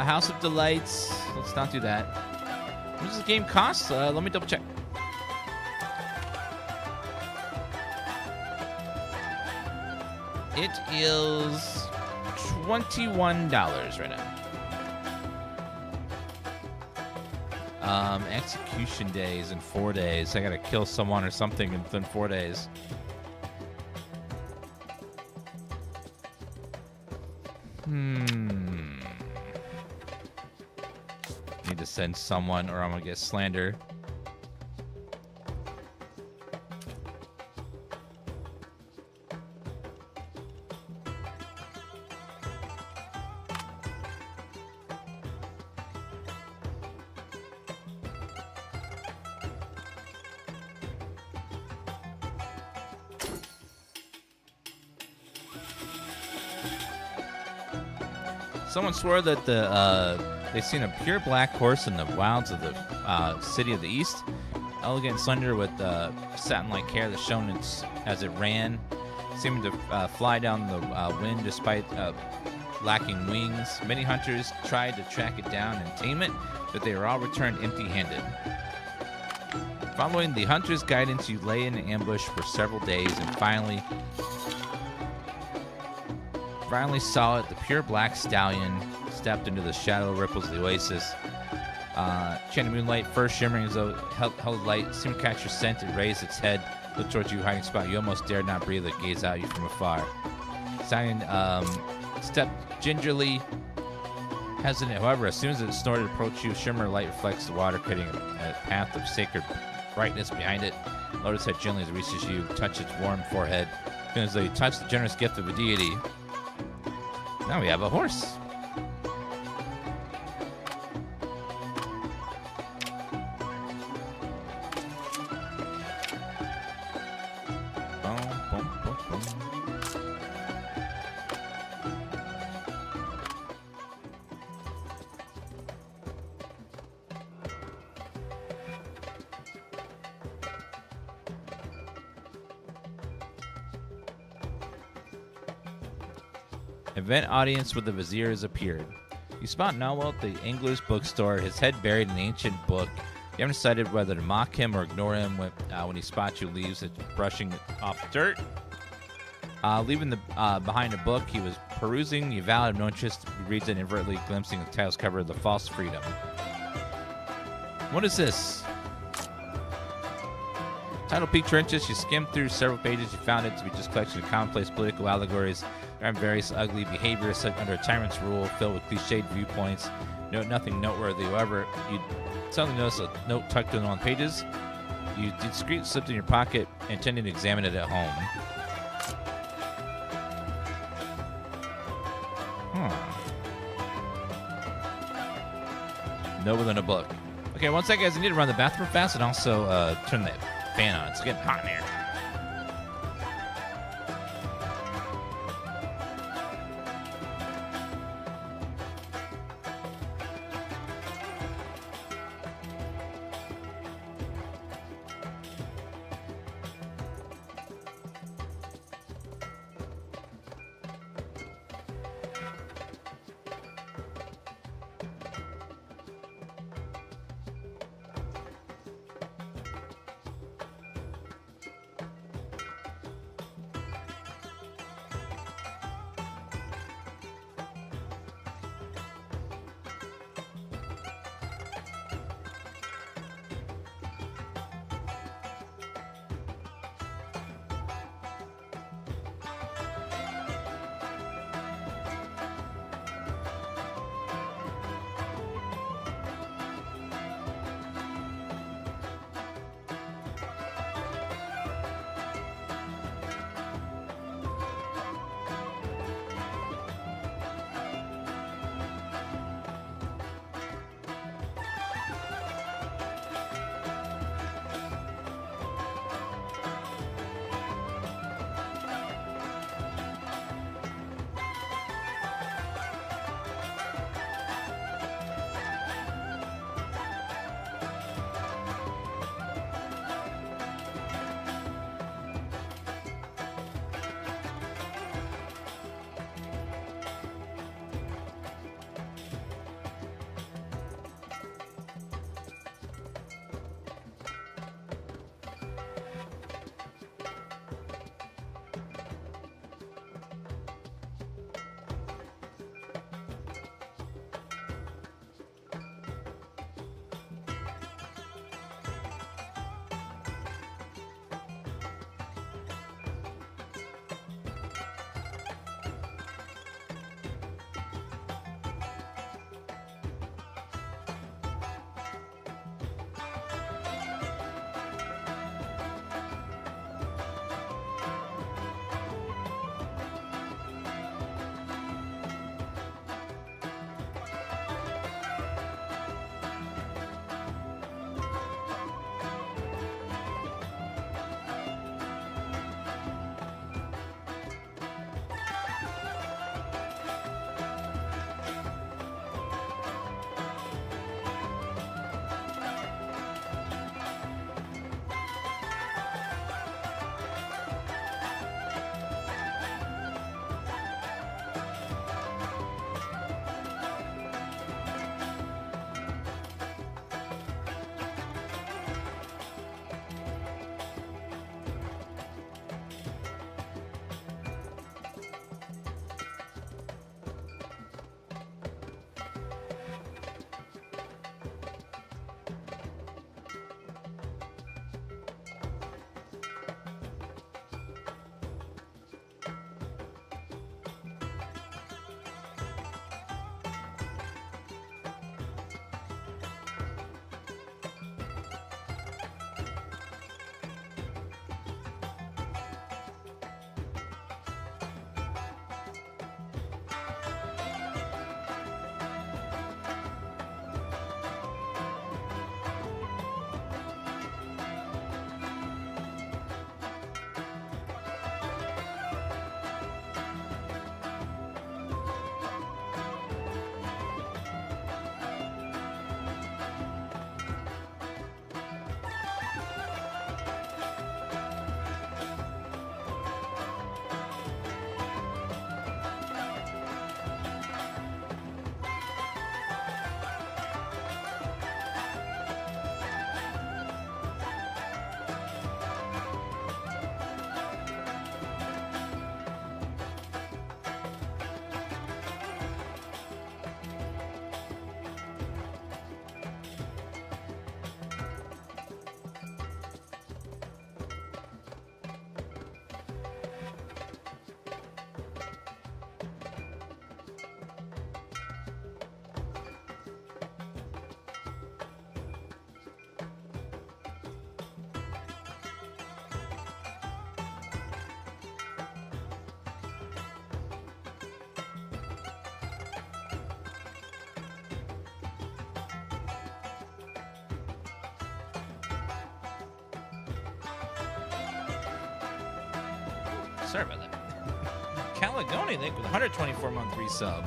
House of Delights. Let's not do that. What does this game cost? Let me double check. It is $21 right now. Execution days in 4 days. I gotta kill someone or something within 4 days. Need to send someone or I'm gonna get slander. Someone swore that they've seen a pure black horse in the wilds of the city of the east, elegant and slender with satin-like hair that shone as it ran, seeming to fly down the wind despite lacking wings. Many hunters tried to track it down and tame it, but they were all returned empty-handed. Following the hunter's guidance, you lay in ambush for several days and finally saw it. The pure black stallion stepped into the shadow ripples of the oasis. Enchanted moonlight, first shimmering as though held light, seemed to catch your scent and raised its head, looked towards you, hiding spot. You almost dared not breathe, it gazed at you from afar. Stallion stepped gingerly, hesitant. However, as soon as it snorted, approached you, shimmer light reflects the water, creating a path of sacred brightness behind it. Lowered its head gently as it reaches you, touched its warm forehead, feeling as though you touched the generous gift of a deity. Now we have a horse. Event audience with the vizier has appeared. You spot Nawal at the English bookstore, his head buried in an ancient book. You haven't decided whether to mock him or ignore him when he spots you, leaves it brushing off dirt. Leaving behind a book he was perusing, you vow of no interest. He reads it inadvertently, glimpsing the title's cover of The False Freedom. What is this? Title piqued your interest. You skimmed through several pages. You found it to be just a collection of commonplace political allegories. There are various ugly behaviors set under a tyrant's rule, filled with cliched viewpoints. Note nothing noteworthy. However, you suddenly notice a note tucked in one of the pages. You discreetly slipped in your pocket, intending to examine it at home. Note within a book. Okay, one second, guys. I need to run the bathroom fast and also turn the fan on. It's getting hot in here. Sorry about that. Caledonian Nick with 124-month resub.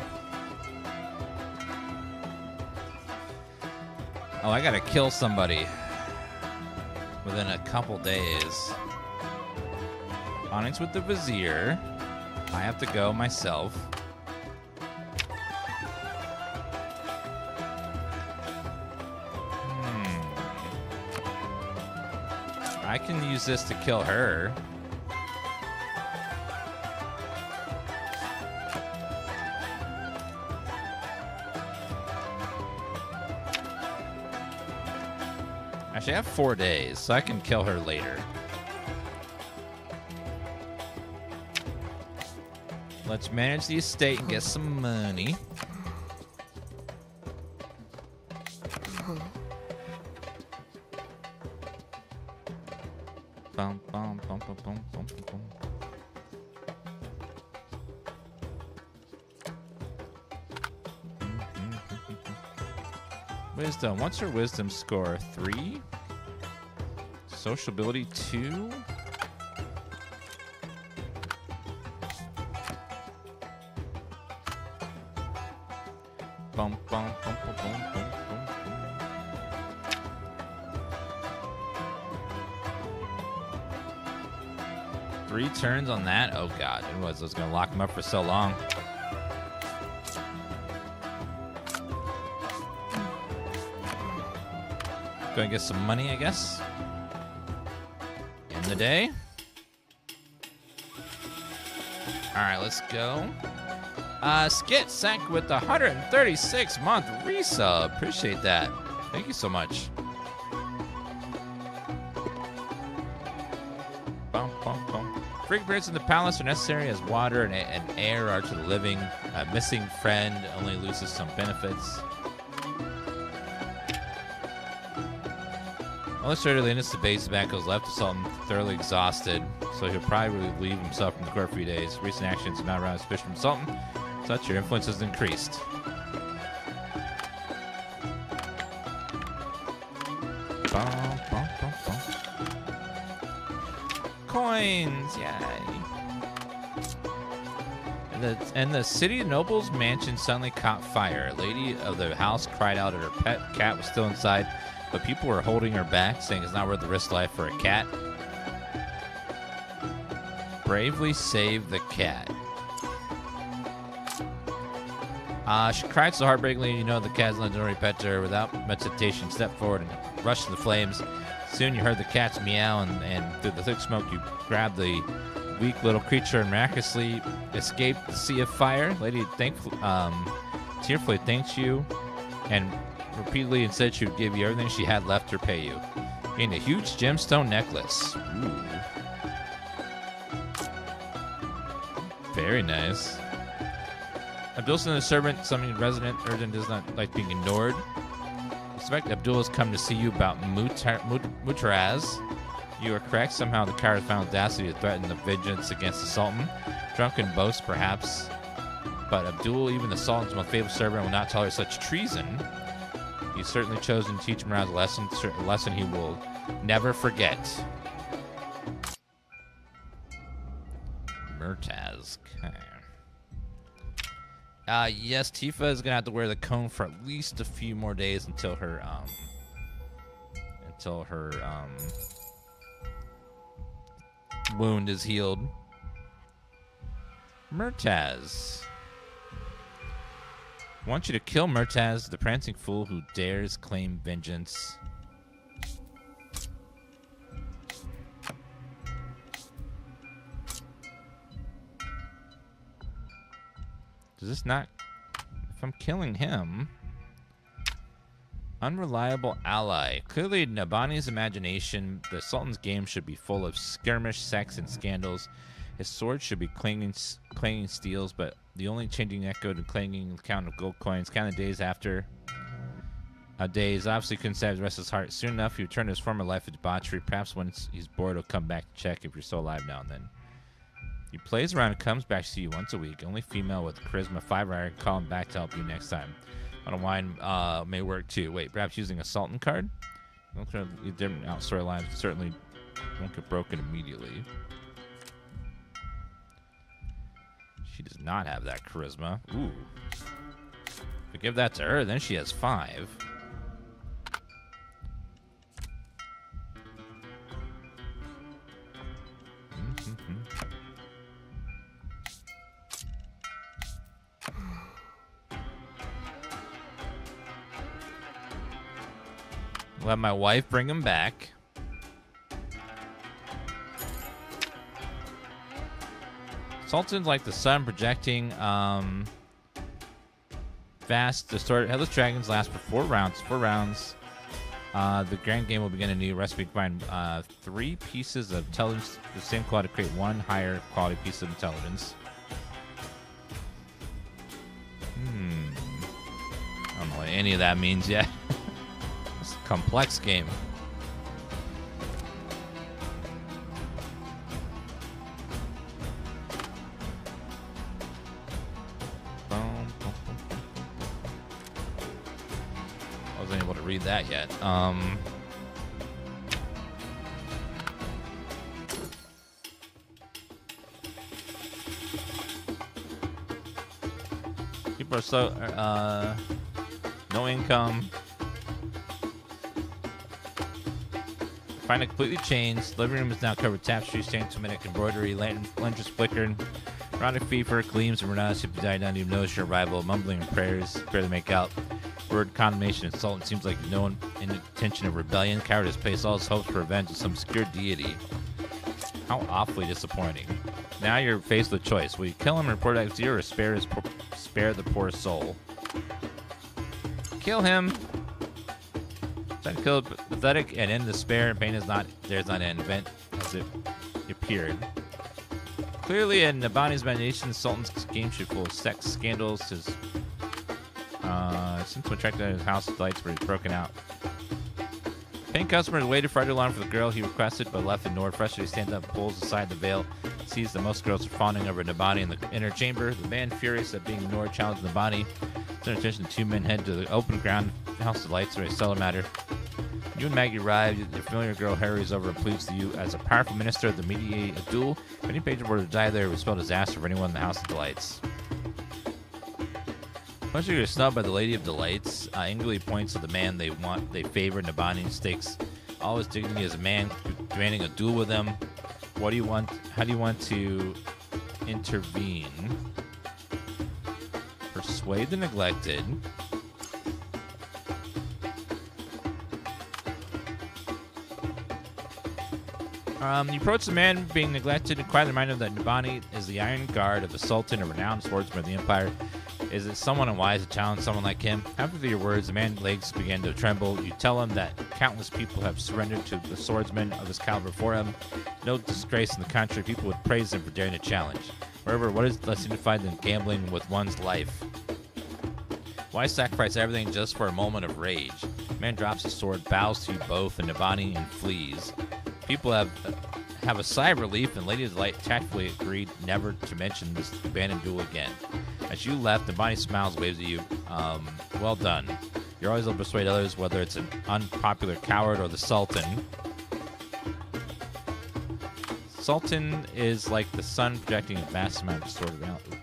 Oh, I gotta kill somebody within a couple days. Onyx with the Vizier. I have to go myself. I can use this to kill her. Actually, I have 4 days, so I can kill her later. Let's manage the estate and get some money. Bum, bum, bum, bum, bum, bum, bum. Wisdom. What's her wisdom score? 3? Sociability 2? Bum, bum, bum, bum, bum, bum, bum. 3 turns on that? Oh god, I was gonna lock him up for so long. Go and get some money, I guess. In the day. Alright, let's go. Skit Sank with the 136-month resub. Appreciate that. Thank you so much. Bum, bum, bum. Freak birds in the palace are necessary as water and air are to the living. A missing friend only loses some benefits. Illustrator Linus debates the back goes left to Sultan, thoroughly exhausted, so he'll probably relieve himself from the court for a few days. Recent actions are not around suspicion from Sultan, such your influence has increased. Bum, bum, bum, bum. Coins, yay! And the city noble's mansion suddenly caught fire. A lady of the house cried out that her pet cat was still inside, but people were holding her back, saying it's not worth the risk life for a cat. Bravely saved the cat. She cried so heartbreakingly, you know the cat's legendary pet to her. Without much hesitation, stepped forward and rushed to the flames. Soon you heard the cat's meow, and through the thick smoke you grabbed the weak little creature and miraculously escaped the sea of fire. Lady tearfully thanked you and repeatedly and said she would give you everything she had left to repay you. Gained a huge gemstone necklace. Ooh. Very nice. Abdul's the servant, something resident urgent does not like being ignored. Suspect Abdul has come to see you about Mutaraz. You are correct. Somehow the coward found audacity to threaten the vengeance against the Sultan. Drunken boast, perhaps. But Abdul, even the Sultan's most faithful servant, will not tolerate such treason. He's certainly chosen to teach Murad a lesson he will never forget. Murtaz. Okay. Yes, Tifa is gonna have to wear the cone for at least a few more days until her wound is healed. Murtaz. I want you to kill Murtaz, the prancing fool who dares claim vengeance. Does this not... If I'm killing him... Unreliable ally. Clearly, Nabani's imagination, the Sultan's game should be full of skirmish, sex, and scandals. His sword should be clanging steels, but the only changing echoed and clanging count of gold coins. Count of days after days. Obviously couldn't save the rest of his heart. Soon enough, he returned to his former life of debauchery. Perhaps when he's bored, he'll come back to check if you're still alive now and then. He plays around and comes back to see you once a week. Only female with charisma 5 iron. Call him back to help you next time. On a wine may work too. Wait, perhaps using a Sultan card? Different out storylines certainly won't get broken immediately. She does not have that charisma. Ooh. If we give that to her, then she has 5. We'll have my wife bring him back. Sultan's like the sun projecting vast, distorted headless dragons last for 4 rounds. 4 rounds. The grand game will begin anew. Recipe combine 3 pieces of intelligence, the same quality to create 1 higher quality piece of intelligence. I don't know what any of that means yet. It's a complex game. Wasn't able to read that yet. People are so no income. Find it completely changed. Living room is now covered with tapestry, stained cement, embroidery, lanterns flickering. Erotic fever gleams and Renata seem to die down to notice your arrival. Mumbling prayers, barely make out. Word condemnation and Sultan seems like no intention of rebellion. Cowardice placed all his hopes for revenge on some obscure deity. How awfully disappointing. Now you're faced with a choice. Will you kill him and report it to you, or spare the poor soul? Kill him. Try to kill pathetic and end despair and pain is not there's not an event as it appeared. Clearly in Nabani's imagination, Sultan's game should full of sex scandals. His since when tracked out his house, his lights were broken out. Paying customers waited for alarm for the girl he requested, but left ignored. Frustrated, he stands up, pulls aside the veil, sees that most girls are fawning over Nabani in the inner chamber. The man, furious at being ignored, challenged Nabani. Turn attention, the 2 men head to the open ground house of lights where a cellar matter. You and Maggie arrive. The familiar girl hurries over and pleads to you as a powerful minister to mediate a duel. If any patron were to die there, it would spell disaster for anyone in the House of Delights. Once you're snubbed by the Lady of Delights, angrily points to the man they favor. Nabani stakes all his dignity as a man, demanding a duel with them. What do you want? How do you want to intervene? Persuade the neglected. You approach the man being neglected and quietly remind him that Nabani is the Iron Guard of the Sultan, a renowned swordsman of the Empire. Is it someone unwise to challenge someone like him? After your words, the man's legs begin to tremble. You tell him that countless people have surrendered to the swordsman of his caliber before him. No disgrace in the country. People would praise him for daring to challenge. However, what is less signified than gambling with one's life? Why sacrifice everything just for a moment of rage? The man drops his sword, bows to you both, and Nabani and flees. People have a sigh of relief, and Lady of the Light tactfully agreed never to mention this abandoned duel again. As you left, Nabani smiles, waves at you. Well done. You're always able to persuade others, whether it's an unpopular coward or the Sultan. Sultan is like the sun projecting a vast amount of distorted reality.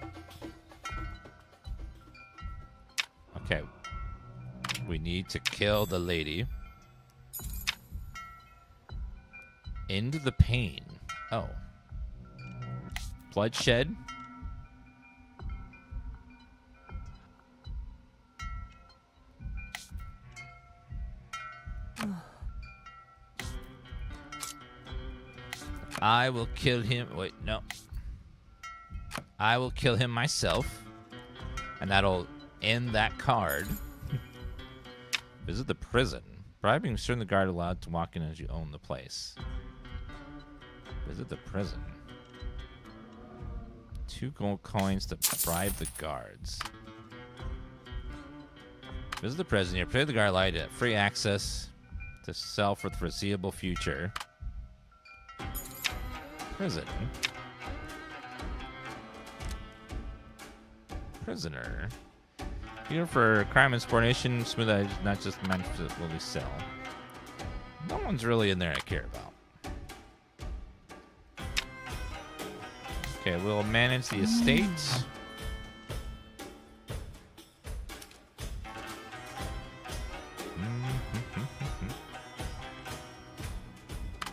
Okay. We need to kill the lady. End the pain. Oh. Bloodshed. I will kill him. Wait, no. I will kill him myself. And that'll end that card. Visit the prison. Bribing certain the guard allowed to walk in as you own the place. Visit the prison. 2 gold coins to bribe the guards. Visit the prison. You pay the guard allowed to free access to sell for the foreseeable future. Prison. Prisoner. Here for crime and sportation, smooth edge, not just meant to really sell. No one's really in there I care about. Okay, we'll manage the estate.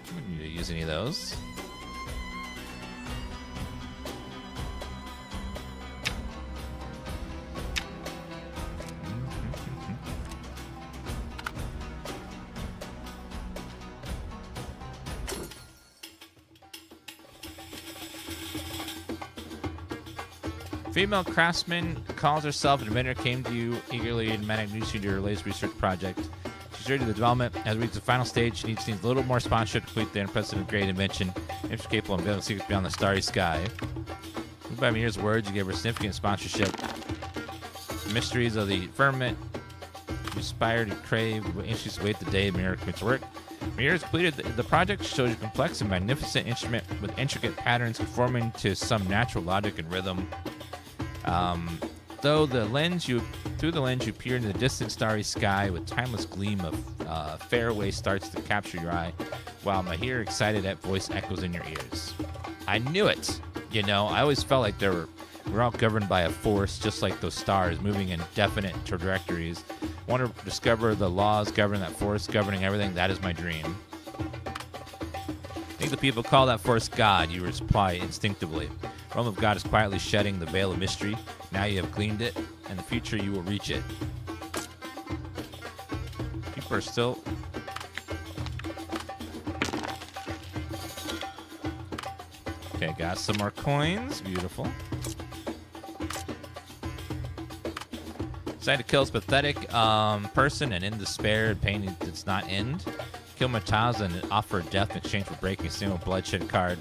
We don't need to use any of those. Female craftsman calls herself an inventor, came to you eagerly and introduced you to her latest research project. She's ready to the development. As we reach the final stage, she needs a little more sponsorship to complete the unprecedented great invention. If she's capable of unveiling secrets beyond the starry sky. By Mir's words, you gave her significant sponsorship. The mysteries of the firmament you aspire to crave. We anxiously await the day Mir commits work. Mir has completed the project. Shows you a complex and magnificent instrument with intricate patterns conforming to some natural logic and rhythm. Through the lens you peer into the distant starry sky with timeless gleam of faraway starts to capture your eye, while Mahir, excited at voice echoes in your ears. I knew it. You know, I always felt like we're all governed by a force, just like those stars, moving in definite trajectories. I want to discover the laws governing that force, governing everything. That is my dream. I think the people call that force God, you reply instinctively. The realm of God is quietly shedding the veil of mystery. Now you have gleaned it. In the future, you will reach it. People are still... Okay, got some more coins. Beautiful. Decided to kill this pathetic person and in despair and pain does not end. Kill Mataz and offer death in exchange for breaking a single bloodshed card.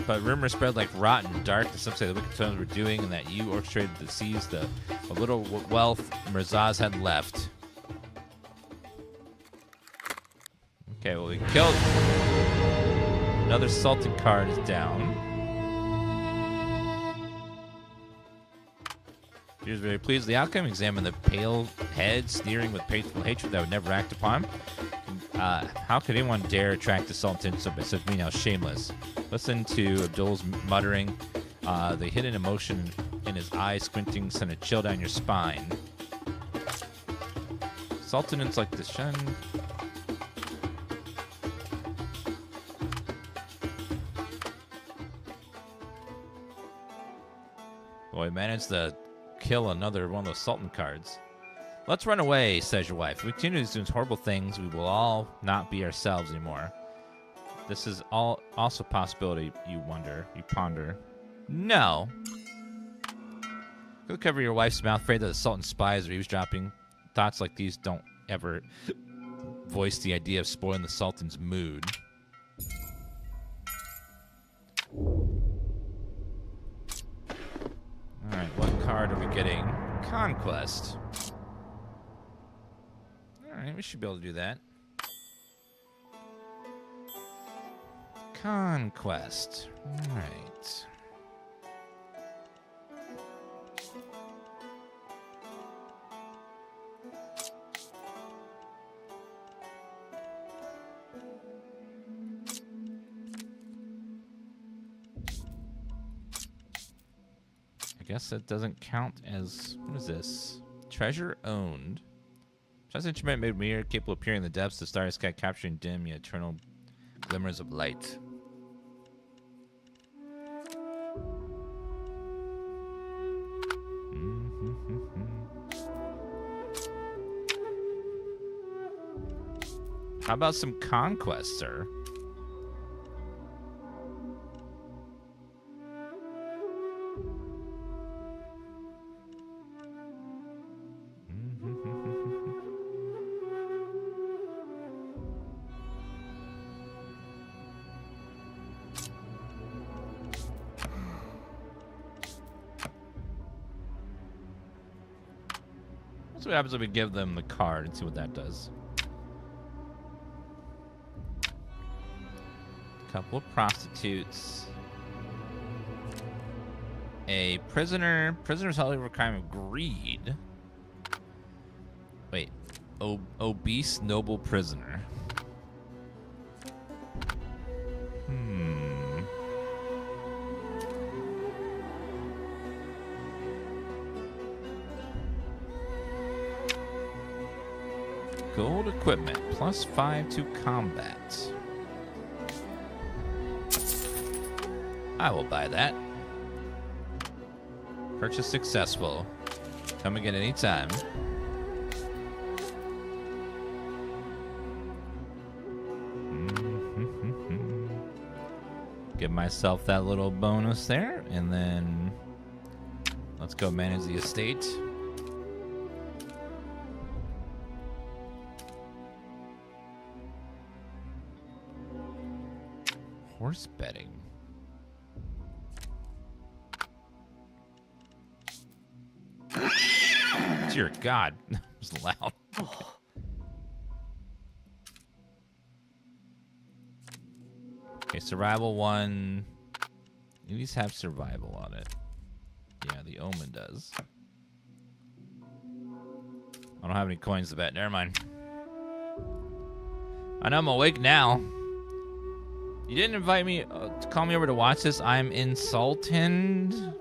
But rumors spread like rotten dark that some say the wicked tones were doing and that you orchestrated to seize the little wealth Mirzaz had left. Okay, well, we killed... Another Sultan card is down. He was very pleased with the outcome. Examine the pale head, sneering with painful hatred that would never act upon. How could anyone dare attract the Sultan such mean how shameless? Listen to Abdul's muttering, the hidden emotion in his eyes squinting sent a chill down your spine. Sultan's like the Shen. Boy, managed to kill another one of those Sultan cards. Let's run away, says your wife. If we continue to do these horrible things, we will all not be ourselves anymore. This is also a possibility, you ponder. No. Go cover your wife's mouth, afraid that the Sultan spies are eavesdropping. Thoughts like these don't ever voice the idea of spoiling the Sultan's mood. Alright, what card are we getting? Conquest. Alright, we should be able to do that. Conquest. Alright. I guess that doesn't count as... What is this? Treasure owned. This instrument made Mir capable of peering in the depths of the starry sky, capturing dim yet eternal glimmers of light. How about some conquest, sir? What happens if we give them the card and see what that does? A couple of prostitutes. A prisoner. Prisoners held over a crime of greed. Wait. Obese noble prisoner. Gold equipment, +5 to combat. I will buy that. Purchase successful. Come again anytime. Give myself that little bonus there, and then let's go manage the estate. Horse betting. Dear God, that was loud. Okay, survival 1. These have survival on it. Yeah, the Omen does. I don't have any coins to bet. Never mind. I know I'm awake now. You didn't invite me to call me over to watch this. I'm in Sultan.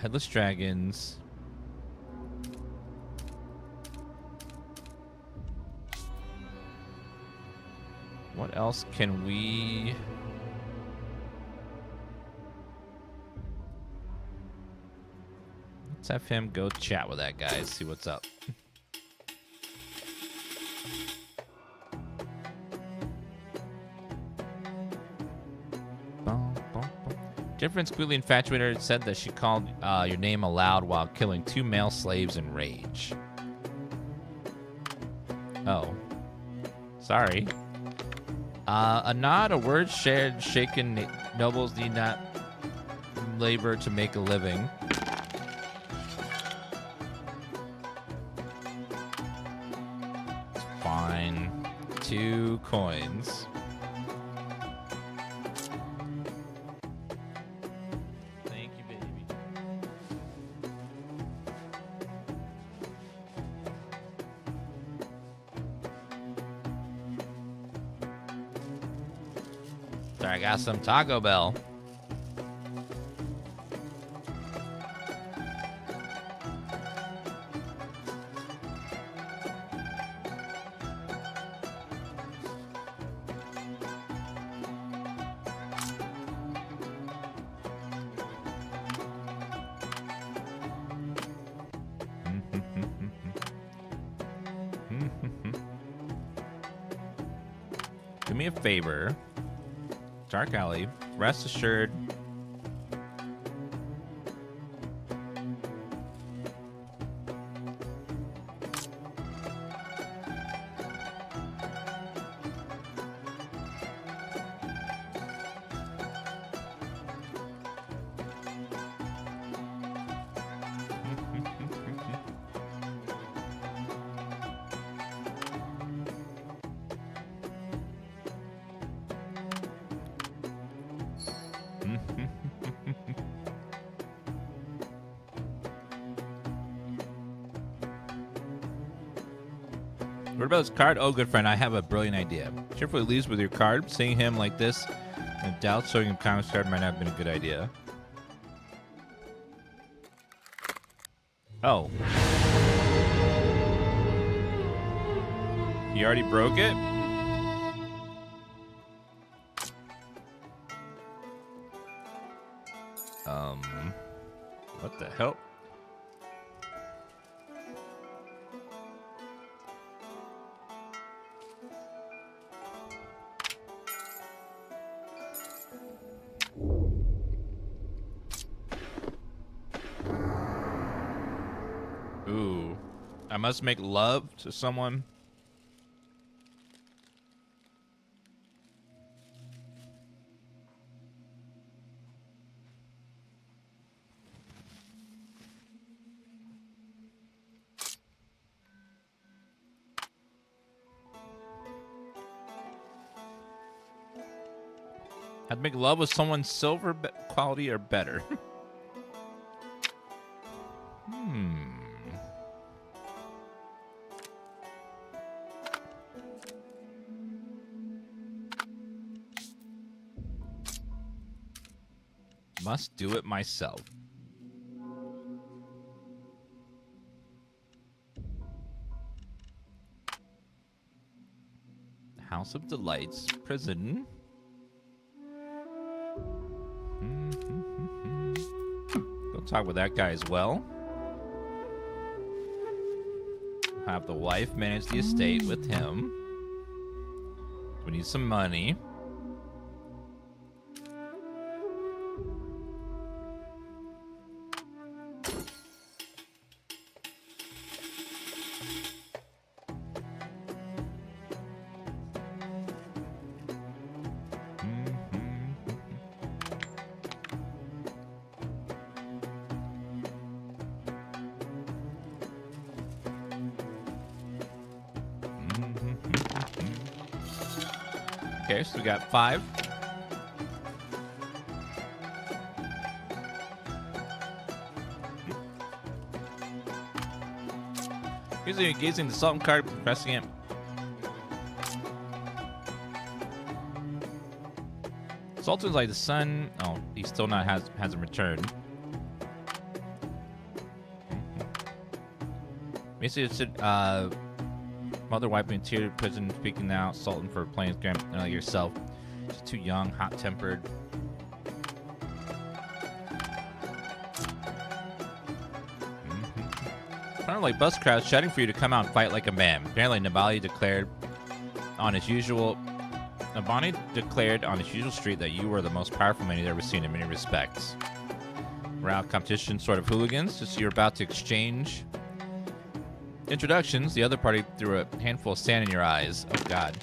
Headless Dragons. What else can we... Let's have him go chat with that guy, see what's up. Different squealy infatuator said that she called your name aloud while killing 2 male slaves in rage. Oh. Sorry. A nod, a word shared, shaken nobles need not labor to make a living. It's fine. 2 coins. I got some Taco Bell. Do me a favor. Dark Alley, rest assured. What about his card? Oh, good friend, I have a brilliant idea. Cheerfully leaves with your card. Seeing him like this, in doubt, showing him Conquest card might not have been a good idea. Oh. He already broke it? What the hell? Ooh. I must make love to someone. Had to make love with someone silver quality or better. Must do it myself. House of Delights, prison. Go talk with that guy as well. Have the wife manage the estate with him. We need some money. Okay, so we got 5. Usually engaging the Sultan card, pressing it. Sultan's like the sun. Oh, he still hasn't returned. Basically, it should mother wiping a tear, prison speaking now, Sultan for playing yourself. She's too young, hot-tempered. Kind of like bus crowds shouting for you to come out and fight like a man. Apparently, Nabali declared on his usual street that you were the most powerful man he'd ever seen in many respects. Round competition sort of hooligans, just you're about to exchange introductions. The other party threw a handful of sand in your eyes. Oh, God.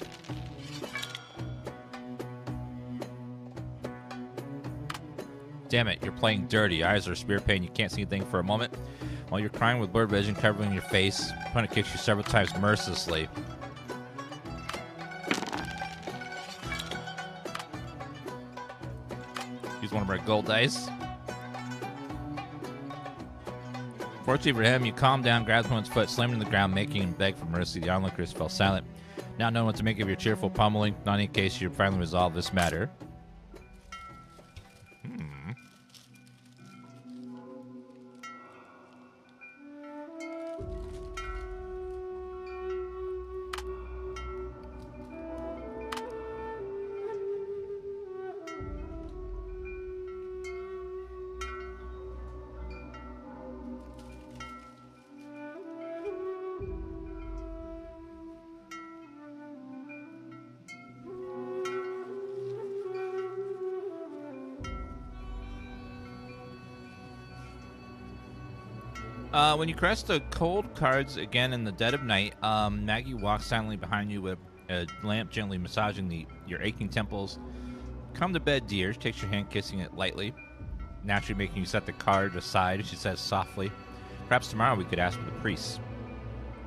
Damn it, you're playing dirty. Eyes are spear pain. You can't see anything for a moment. While you're crying with blurred vision covering your face, opponent kicks you several times mercilessly. Use one of our gold dice. Fortunately for him, you calm down, grab someone's foot, slam him to the ground, making him beg for mercy. The onlookers fell silent, now knowing what to make of your cheerful pummeling, not in case you finally resolve this matter. When you caress the cold cards again in the dead of night, Maggie walks silently behind you with a lamp gently massaging your aching temples. Come to bed, dear. She takes your hand, kissing it lightly, naturally making you set the card aside. She says softly, perhaps tomorrow we could ask for the priests.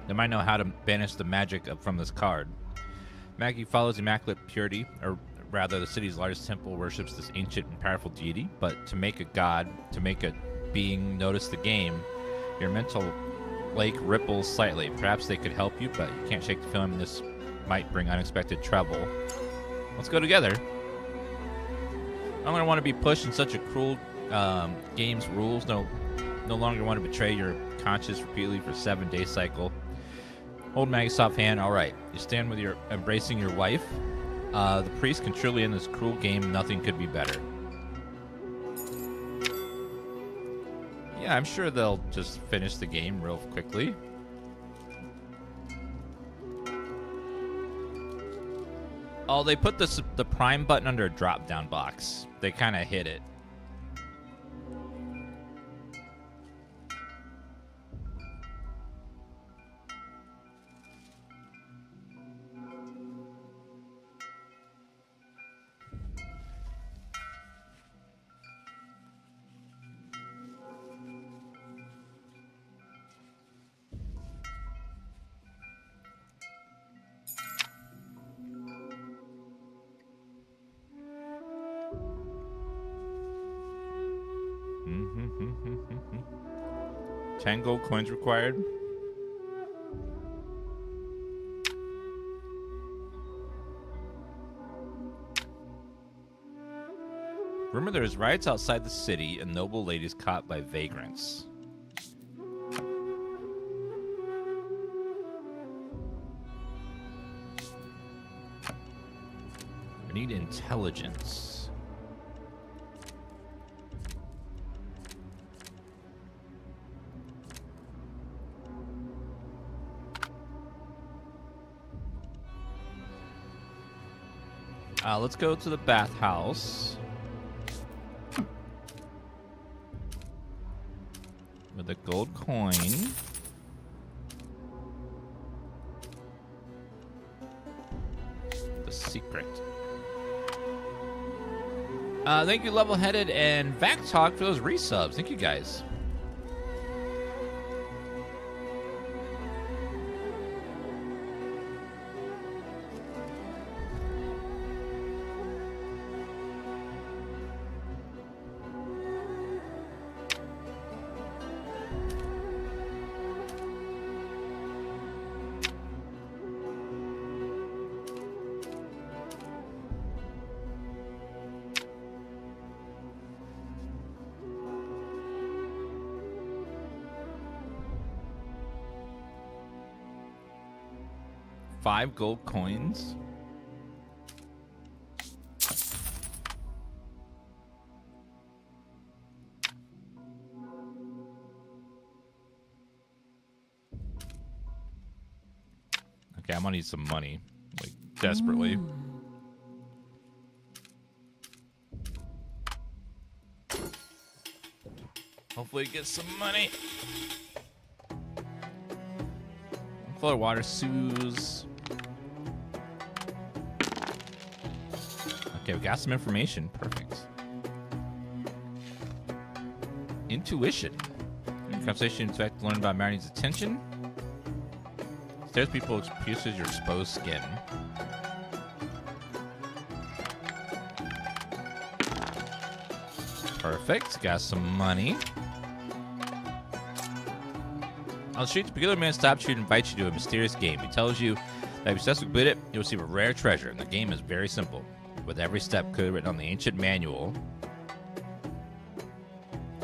They might know how to banish the magic from this card. Maggie follows immaculate purity, or rather the city's largest temple worships this ancient and powerful deity, but to make a god, to make a being notice the game, your mental lake ripples slightly. Perhaps they could help you, but you can't shake the feeling this might bring unexpected trouble. Let's go together. I don't want to be pushed in such a cruel game's rules. No longer want to betray your conscience repeatedly for 7-day cycle. Hold Maggie's soft hand. All right. You stand with your embracing your wife. The priest can truly end this cruel game. Nothing could be better. Yeah, I'm sure they'll just finish the game real quickly. Oh, they put the prime button under a drop-down box. They kind of hid it. 10 gold coins required. Rumor there's riots outside the city and noble ladies caught by vagrants. We need intelligence. Let's go to the bathhouse. With a gold coin. The secret. Thank you, Level Headed and Vac Talk, for those resubs. Thank you, guys. Five gold coins. Okay, I'm gonna need some money, like desperately. Hopefully get some money. Floor water soos. Okay, we got some information. Perfect. Intuition. Conversation, in fact, learn about Marine's attention. Stares people excuses your exposed skin. Perfect. Got some money. On the streets, a particular man stops you and invites you to a mysterious game. He tells you that if you successfully complete it, you'll receive a rare treasure. And the game is very simple, with every step clearly written on the ancient manual.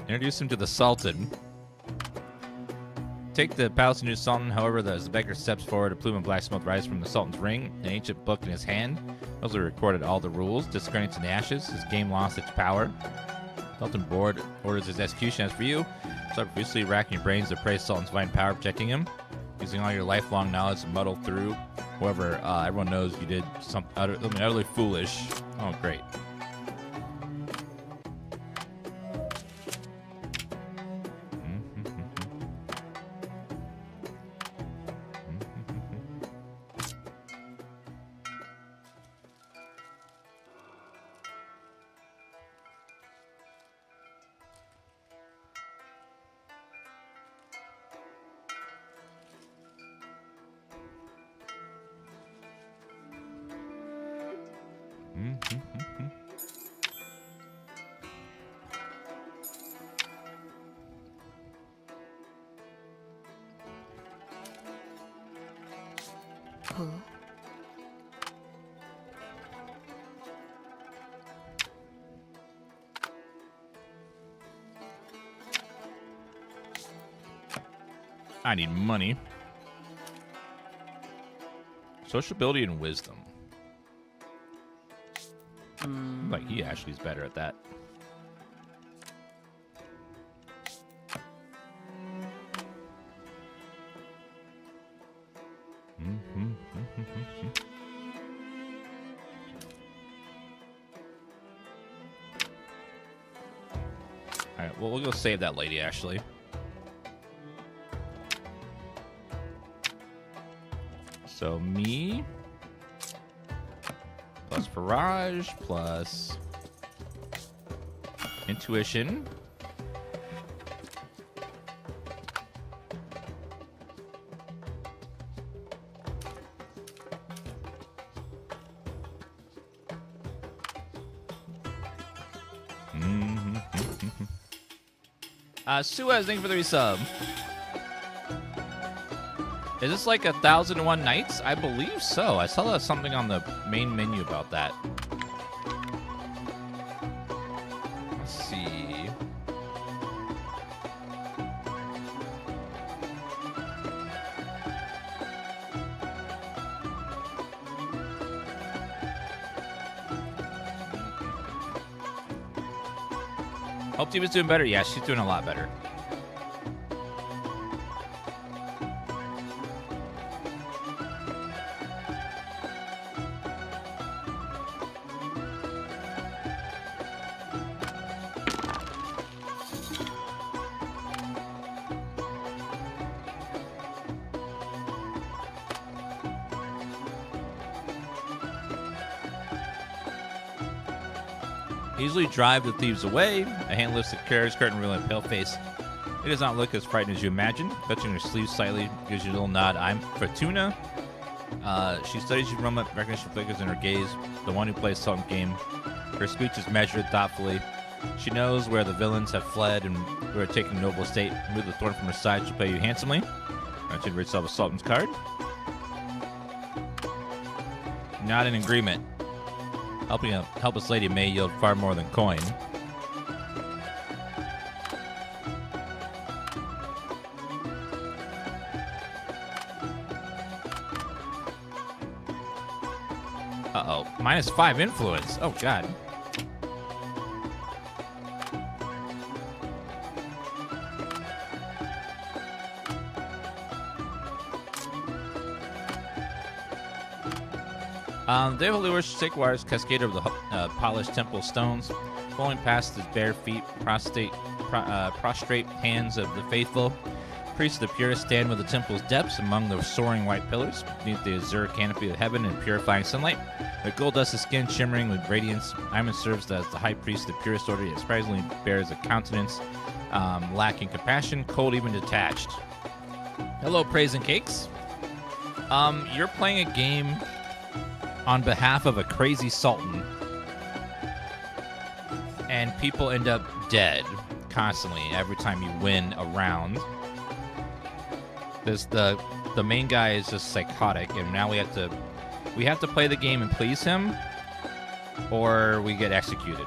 Introduce him to the Sultan. Take the palace to Sultan. However, as the beggar steps forward, a plume of black smoke rises from the Sultan's ring. An ancient book in his hand. Mosley recorded all the rules, discarding to the ashes. His game lost its power. Sultan bored orders his execution. As for you, start profusely racking your brains to praise Sultan's divine power protecting him. Using all your lifelong knowledge to muddle through. However, everyone knows you did something utterly foolish. Oh, great. I need money. Sociability and wisdom. Like he actually is better at that. All right, well, we'll go save that lady, actually. So me plus Farage plus intuition. Suez, thank you for the resub. Is this like 1001 Nights? I believe so. I saw something on the main menu about that. Let's see. Hope Diva's doing better. Yeah, she's doing a lot better. Easily drive the thieves away. A hand lifts the carriage curtain, revealing a pale face. It does not look as frightened as you imagine. Touching her sleeve slightly, gives you a little nod. I'm Fortuna. She studies you from a moment, recognition flickers in her gaze. The one who plays Sultan game. Her speech is measured thoughtfully. She knows where the villains have fled and who are taking noble state. Remove the thorn from her side, she'll pay you handsomely. Mention rid yourself of Sultan's card. Not in agreement. Helping a helpless lady may yield far more than coin. Uh-oh. -5 influence. Oh, God. They have Lures, thick wires cascade over the polished temple stones, flowing past his bare feet, prostrate hands of the faithful. Priests of the purest stand with the temple's depths among the soaring white pillars, beneath the azure canopy of heaven and purifying sunlight. Their gold dust is skin shimmering with radiance. Iman serves as the high priest of the purest order, yet surprisingly bears a countenance lacking compassion, cold, even detached. Hello, Praise and Cakes. You're playing a game on behalf of a crazy sultan, and people end up dead constantly every time you win a round. The main guy is just psychotic, and now we have to play the game and please him, or we get executed.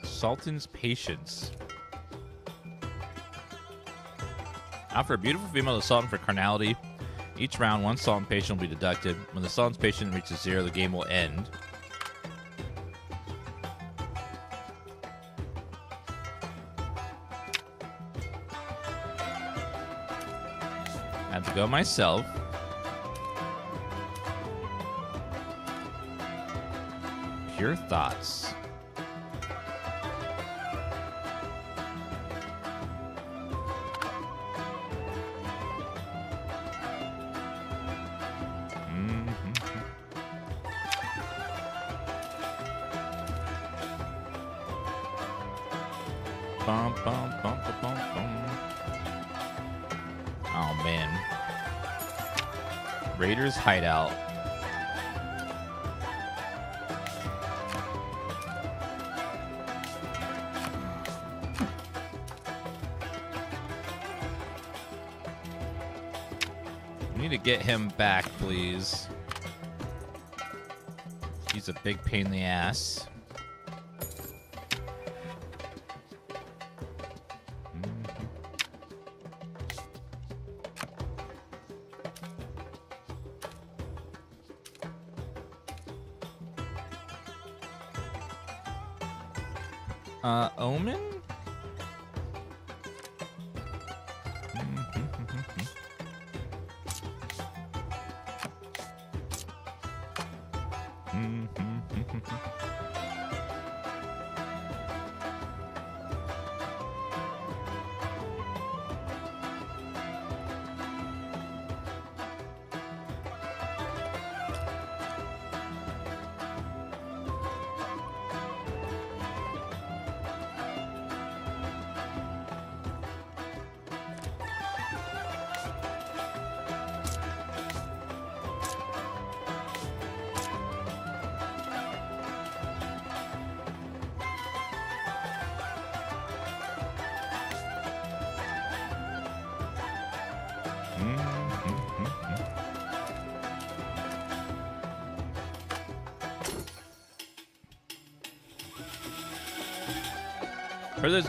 Sultan's patience. Offer a beautiful female to Sultan for carnality. Each round, one Sultan patient will be deducted. When the Sultan's patient reaches 0, the game will end. I have to go myself. Pure thoughts. Oh, man. Raiders hideout. We need to get him back, please. He's a big pain in the ass. Omen?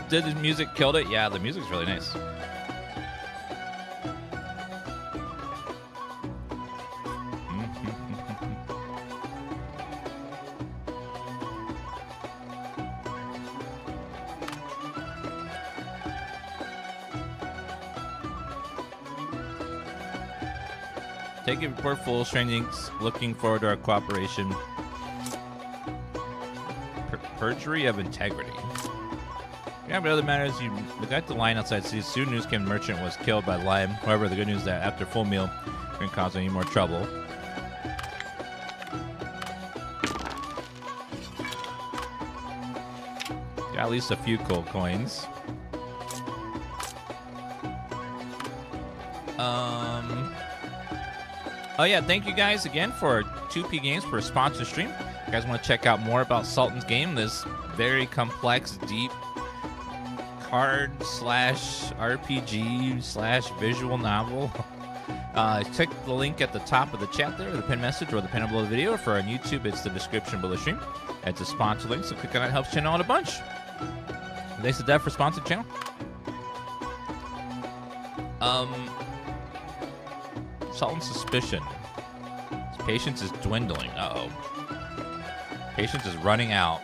Did the music killed it? Yeah, the music's really nice. Take it for full strengths. Looking forward to our cooperation. Perjury of integrity. Yeah, but other matters, we got the line outside. See, soon news came the merchant was killed by the lion. However, the good news is that after full meal, we didn't cause any more trouble. Got at least a few cool coins. Oh yeah, thank you guys again for 2P Games for a sponsor stream. If you guys want to check out more about Sultan's game, this very complex, deep card slash RPG slash visual novel. Check the link at the top of the chat there, the pin message, or the pin below the video. For on YouTube, it's the description below the stream. It's a sponsor link, so click on it. Helps channel out a bunch. Thanks to Dev for sponsoring the channel. Sultan's suspicion. His patience is dwindling. Uh-oh. Patience is running out.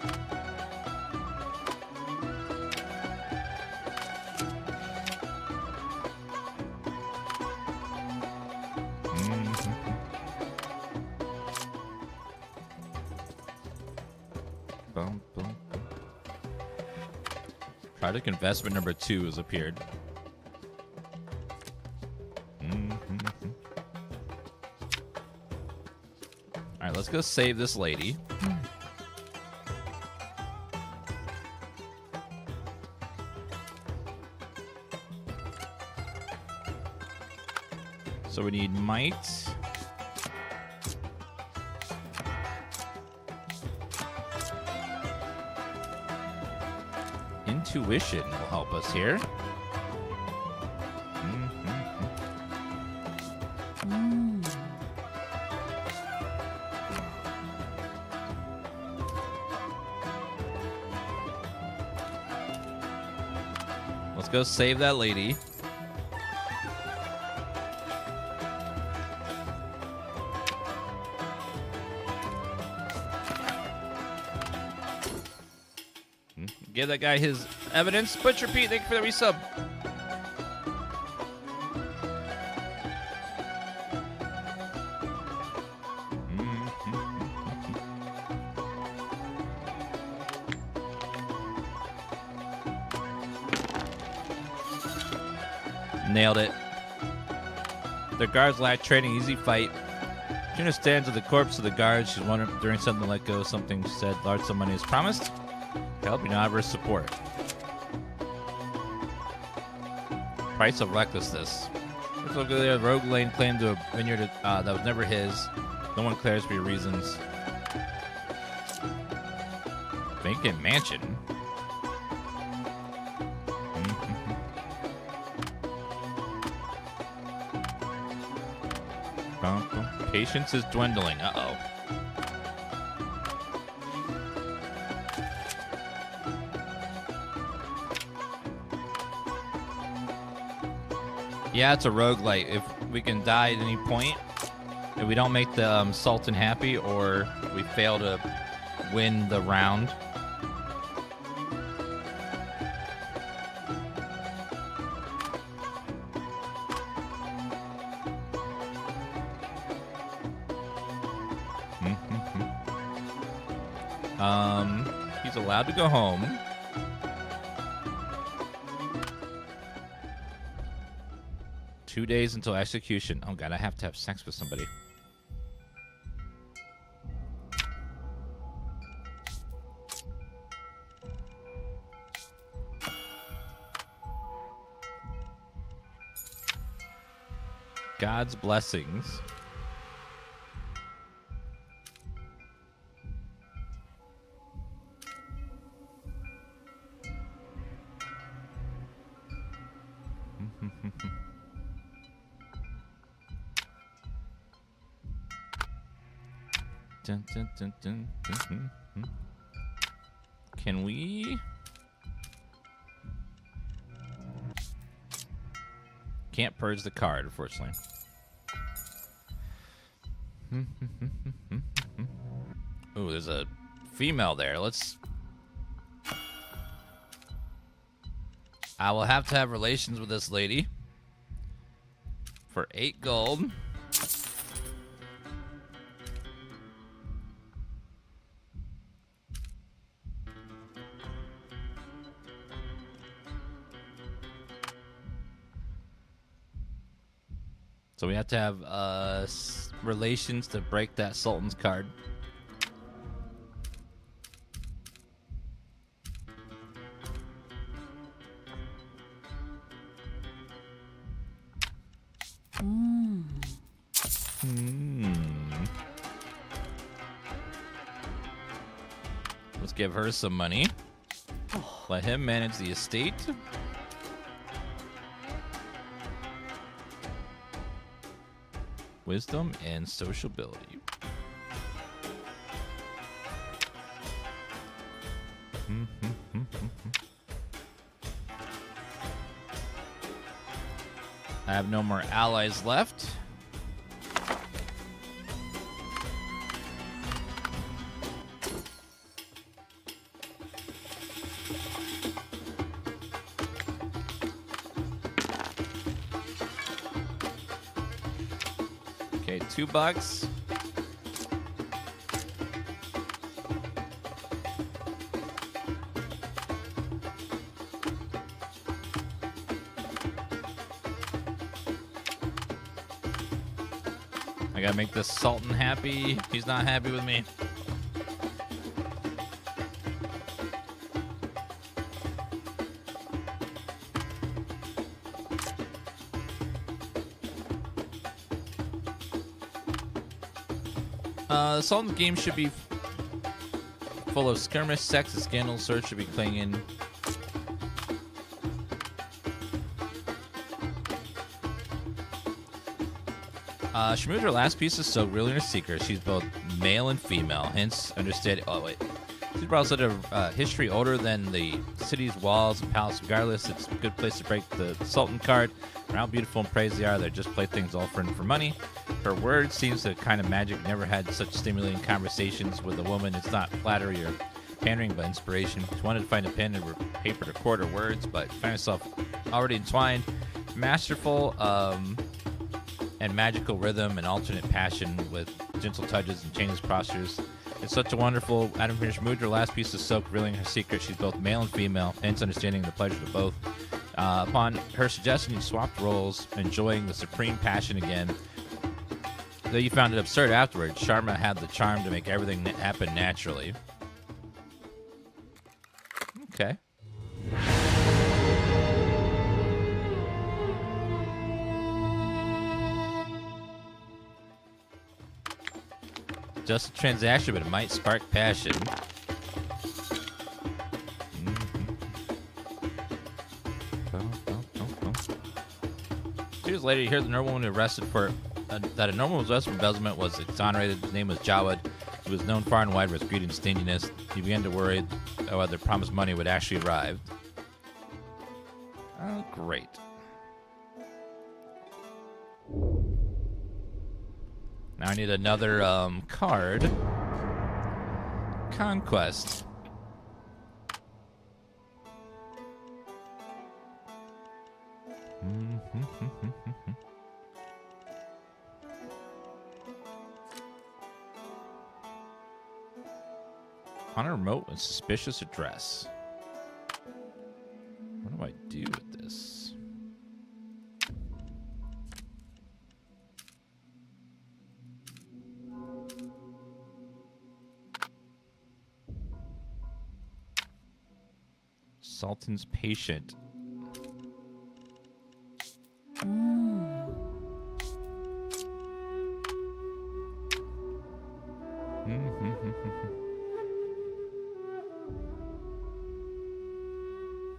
Boom, boom. Project investment number 2 has appeared. Alright, let's go save this lady. So we need might. Intuition will help us here. Let's go save that lady. Give that guy his evidence. Butcher Pete, thank you for the resub. Nailed it. The guards lack training, easy fight. Tuna stands with the corpse of the guard. She's wondering during something let go. Something said large sum money is promised. Help you not versus support. Price of recklessness. Let's look at the rogue lane claimed to a vineyard that was never his. No one clears for your reasons. Vacant mansion. Patience is dwindling. Uh-oh. Yeah, it's a roguelite. If we can die at any point, if we don't make the Sultan happy or we fail to win the round. He's allowed to go home. Two days until execution. Oh god, I have to have sex with somebody. God's blessings. Dun, dun, dun, dun, dun, dun, dun. Can we? Can't purge the card, unfortunately. Ooh, there's a female there. Let's... I will have to have relations with this lady for 8 gold. So we have to have relations to break that Sultan's card. Let's give her some money. Let him manage the estate. Wisdom and sociability. I have no more allies left. Okay, $2. I gotta make this Sultan happy. He's not happy with me. The Sultan's game should be full of skirmish, sex, and scandal. Search should be clinging. She moved her last piece of silk, revealing her secret. She's both male and female, hence understanding. Oh, wait. She's brought such a history older than the city's walls and palace. Regardless, it's a good place to break the Sultan card. For how beautiful and praised they are, they're just playthings all for money. Her words seems the kind of magic. Never had such stimulating conversations with a woman. It's not flattery or pandering, but inspiration. She wanted to find a pen and paper to record her words, but found herself already entwined. Masterful and magical rhythm and alternate passion with gentle touches and changes postures. It's such a wonderful item finish. Moved her last piece of silk, revealing her secret. She's both male and female, hence understanding the pleasure to both. Upon her suggestion, you swapped roles, enjoying the supreme passion again. Though you found it absurd afterwards, Sharma had the charm to make everything happen naturally. Okay. Just a transaction, but it might spark passion. 2 years later, you hear the nobleman arrested for that a nobleman was arrested for embezzlement was exonerated. His name was Jawad. He was known far and wide for his greed and stinginess. He began to worry whether promised money would actually arrive. Oh, great. Now I need another card. Conquest. On a remote and suspicious address. What do I do with this? Sultan's patient.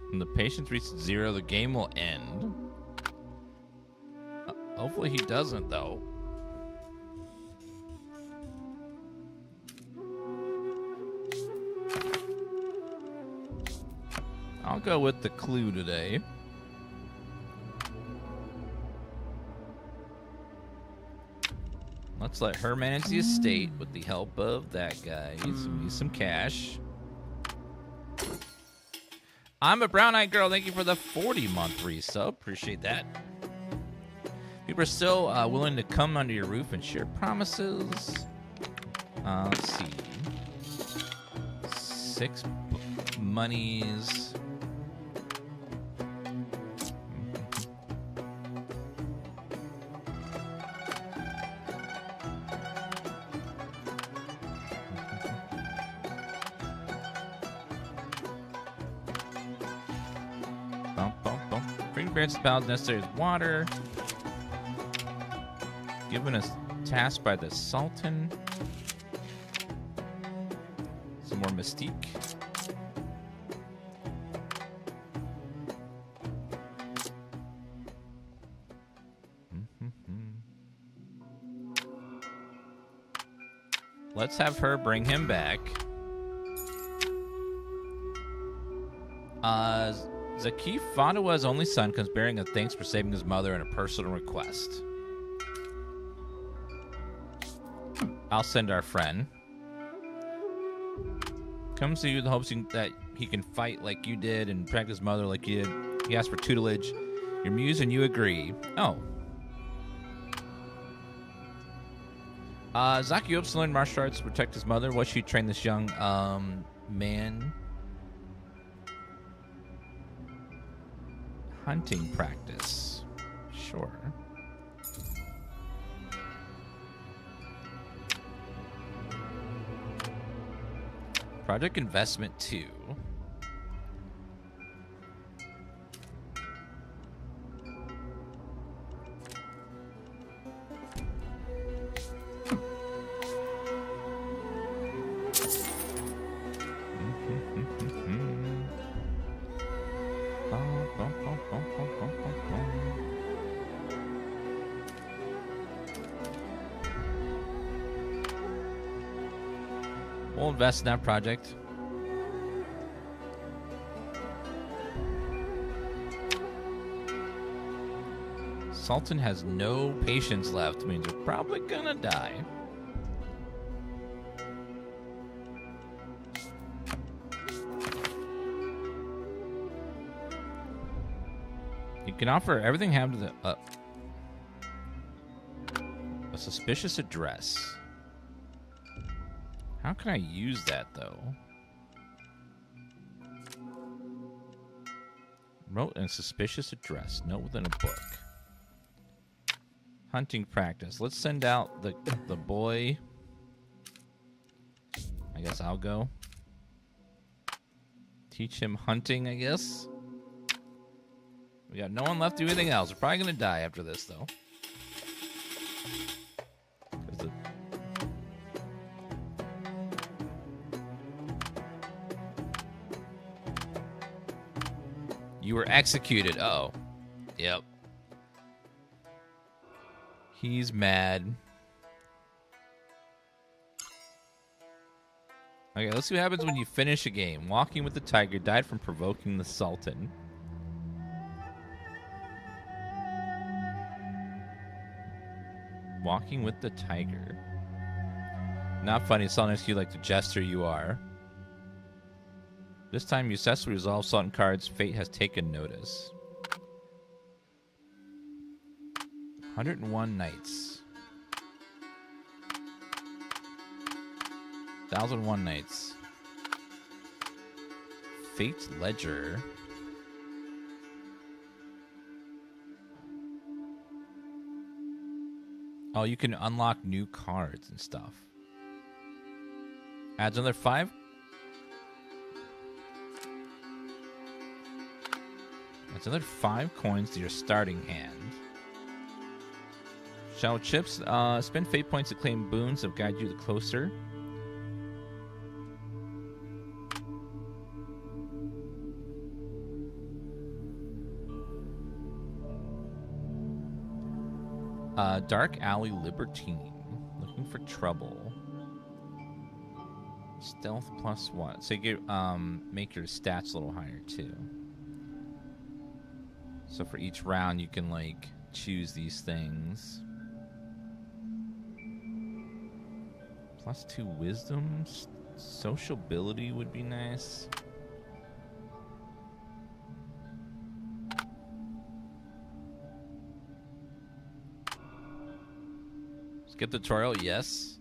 When the patience reaches 0, the game will end. Hopefully he doesn't, though. I'll go with the clue today. Let's let her manage the estate with the help of that guy. Give me some cash. I'm a brown-eyed girl. Thank you for the 40-month resub. Appreciate that. People are still willing to come under your roof and share promises. Let's see. 6 monies. Bring parents balance necessary as water. Given a task by the Sultan. Some more mystique. Let's have her bring him back. Zakif Fadawa's only son comes bearing a thanks for saving his mother and a personal request. I'll send our friend. Comes to you in the hopes that he can fight like you did and protect his mother like you did. He asked for tutelage. Your muse and you agree. Oh. Zaki hopes to learn martial arts to protect his mother. What should he train this young man? Hunting practice. Sure. Project investment 2. We'll invest in that project. Sultan has no patience left. Means we're probably gonna die. You can offer everything happened to a suspicious address. How can I use that, though? Wrote a suspicious address. Note within a book. Hunting practice. Let's send out the boy. I guess I'll go. Teach him hunting, I guess. We got no one left to do anything else. We're probably going to die after this, though. You were executed. Uh-oh. Yep. He's mad. Okay, let's see what happens when you finish a game. Walking with the tiger died from provoking the Sultan. Walking with the tiger. Not funny. Sultan asks you like the jester you are. This time you successfully resolve Sultan cards. Fate has taken notice. 101 nights. 1001 nights. Fate's Ledger. Oh, you can unlock new cards and stuff. Adds another 5. That's another 5 coins to your starting hand. Shadow chips. Spend fate points to claim boons that guide you closer. Dark Alley Libertine. Looking for trouble. Stealth +1. So you get, make your stats a little higher too. So for each round, you can like choose these things. +2 wisdom. Sociability would be nice. Skip the tutorial, yes.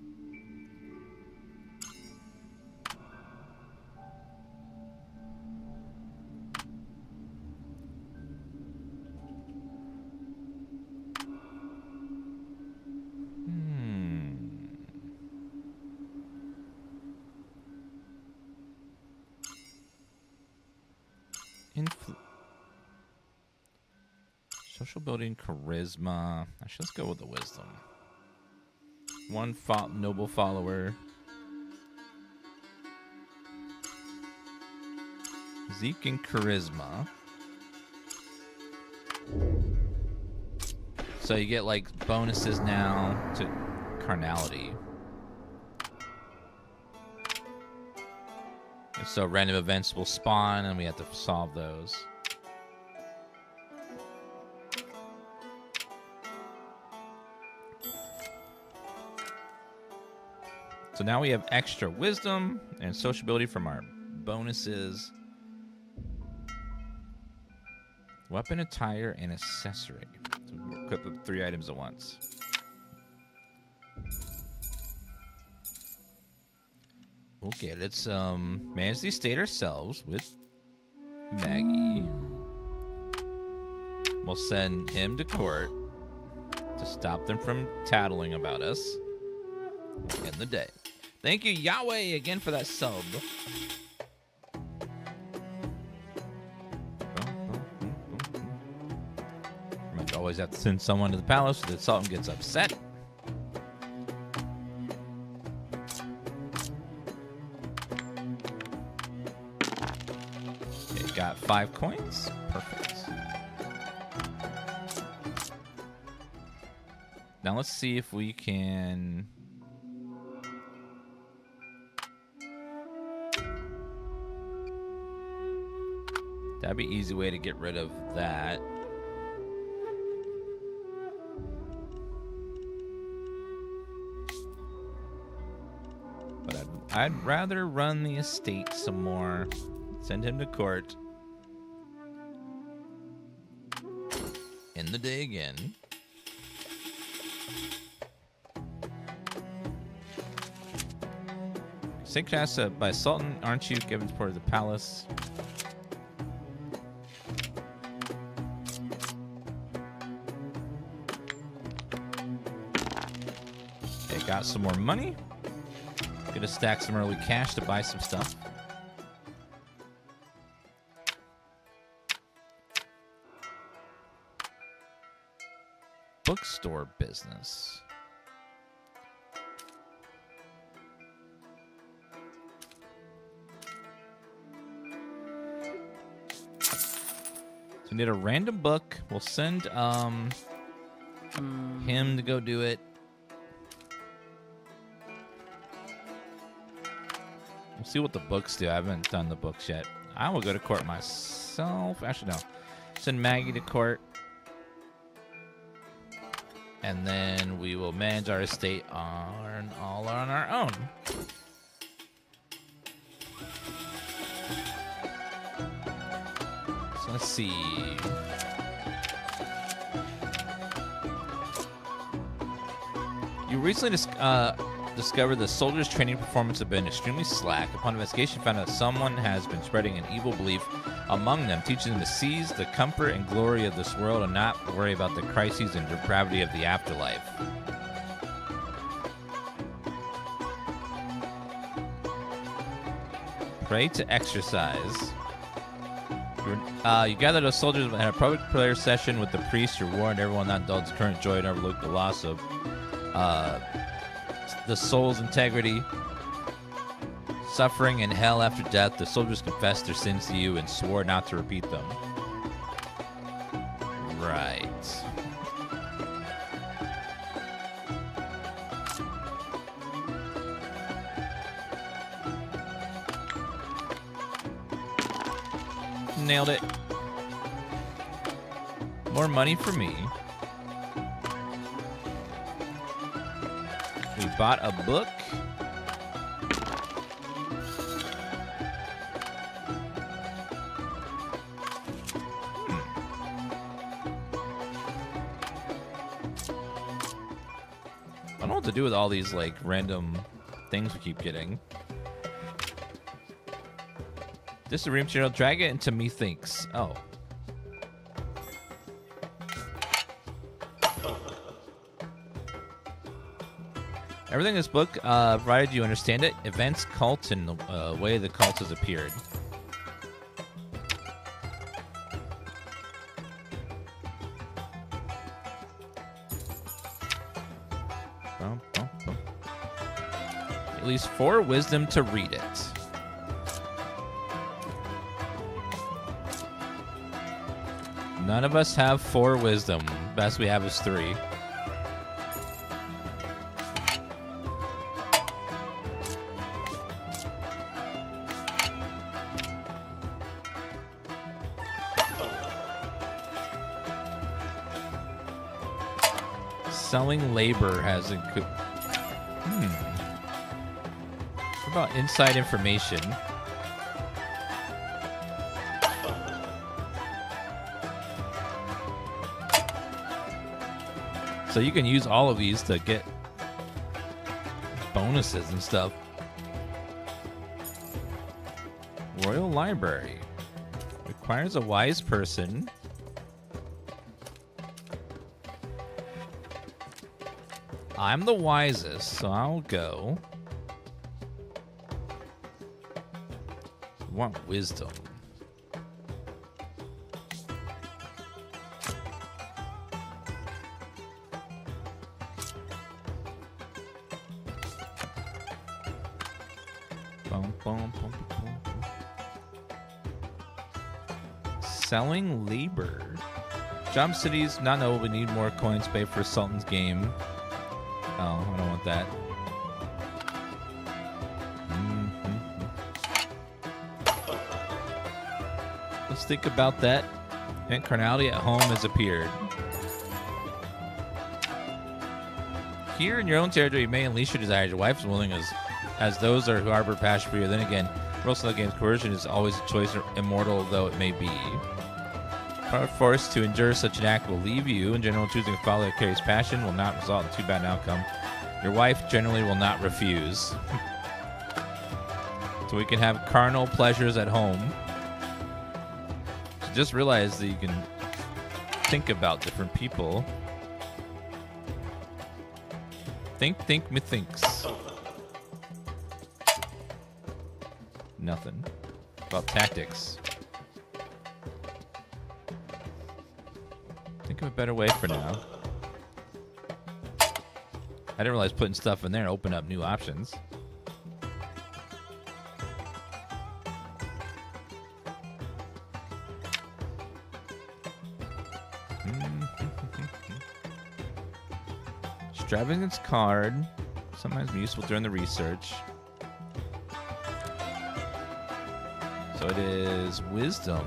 Social building, charisma. Actually, let's go with the wisdom. One noble follower. Zeke and charisma. So you get like bonuses now to carnality. And so random events will spawn and we have to solve those. So now we have extra wisdom and sociability from our bonuses. Weapon, attire, and accessory. So we'll equip the 3 items at once. Okay, let's manage the estate ourselves with Maggie. We'll send him to court to stop them from tattling about us. End the day. Thank you, Yahweh, again for that sub. Might always have to send someone to the palace so that Sultan gets upset. Okay, got 5 coins. Perfect. Now let's see if we can... That'd be an easy way to get rid of that. But I'd rather run the estate some more. Send him to court. End the day again. Sink Shasta by Sultan, aren't you? Given part of the palace. Got some more money. Gonna stack some early cash to buy some stuff. Bookstore business. So we need a random book. We'll send him to go do it. We'll see what the books do. I haven't done the books yet. I will go to court myself. Actually, no. Send Maggie to court. And then we will manage our estate all on our own. So let's see. You recently discovered the soldiers' training performance have been extremely slack. Upon investigation, found out someone has been spreading an evil belief among them, teaching them to seize the comfort and glory of this world and not worry about the crises and depravity of the afterlife. Pray to exercise. You gathered those soldiers and had a public prayer session with the priest. You warned everyone not to indulge the current joy and overlook the loss of the soul's integrity, suffering, and hell after death. The soldiers confessed their sins to you and swore not to repeat them. Right. Nailed it. More money for me. We bought a book. I don't know what to do with all these like random things we keep getting. This is a room material. Drag it into methinks. Oh. Everything in this book, provided you understand it, events, cult, and the way the cult has appeared. At least 4 wisdom to read it. None of us have 4 wisdom. Best we have is 3. Selling labor has included. What about inside information? So you can use all of these to get bonuses and stuff. Royal Library. Requires a wise person. I'm the wisest, so I'll go. I want wisdom. Selling labor. Job cities, not know we need more coins to pay for Sultan's game. Oh, I don't want that. Let's think about that. And carnality at home has appeared. Here in your own territory, you may unleash your desires. Your wife is willing as those are who harbor passion for you. Then again, rules of the game's coercion is always a choice, immortal though it may be. Forced to endure such an act will leave you. In general, choosing a follow that carries passion will not result in too bad an outcome. Your wife generally will not refuse. So we can have carnal pleasures at home. So just realize that you can think about different people. Think, methinks. Nothing. About tactics. Think of a better way for now. I didn't realize putting stuff in there opened up new options. Extravagance card. Sometimes useful during the research. So it is wisdom.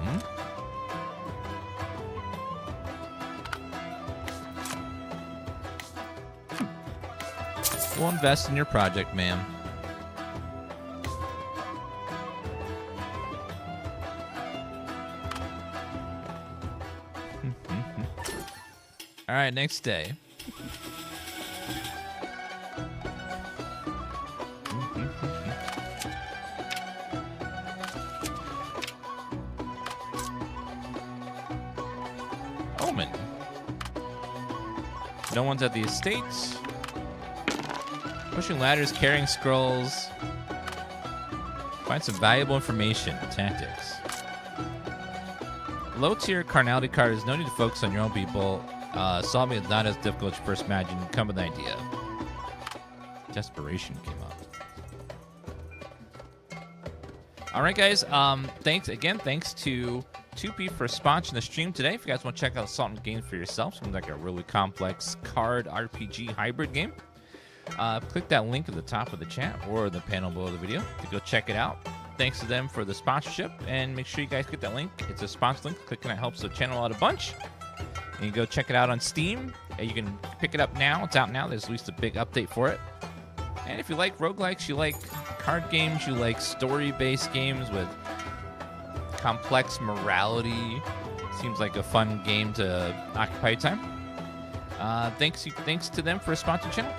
We'll invest in your project, ma'am. All right, next day. Omen. No one's at the estates. Pushing ladders, carrying scrolls. Find some valuable information. Tactics. Low tier carnality card is no need to focus on your own people. Solving is not as difficult as you first imagined. Come with an idea. Desperation came up. All right, guys. Thanks to 2P for sponsoring the stream today. If you guys want to check out Sultan games for yourself, seems like a really complex card RPG hybrid game. Click that link at the top of the chat or the panel below the video to go check it out. Thanks to them for the sponsorship, and make sure you guys get that link. It's a sponsor link. Clicking that helps the channel out a bunch. And you go check it out on Steam. You can pick it up now. It's out now. There's at least a big update for it. And if you like roguelikes, you like card games, you like story-based games with complex morality, seems like a fun game to occupy your time. Thanks to them for a sponsored channel.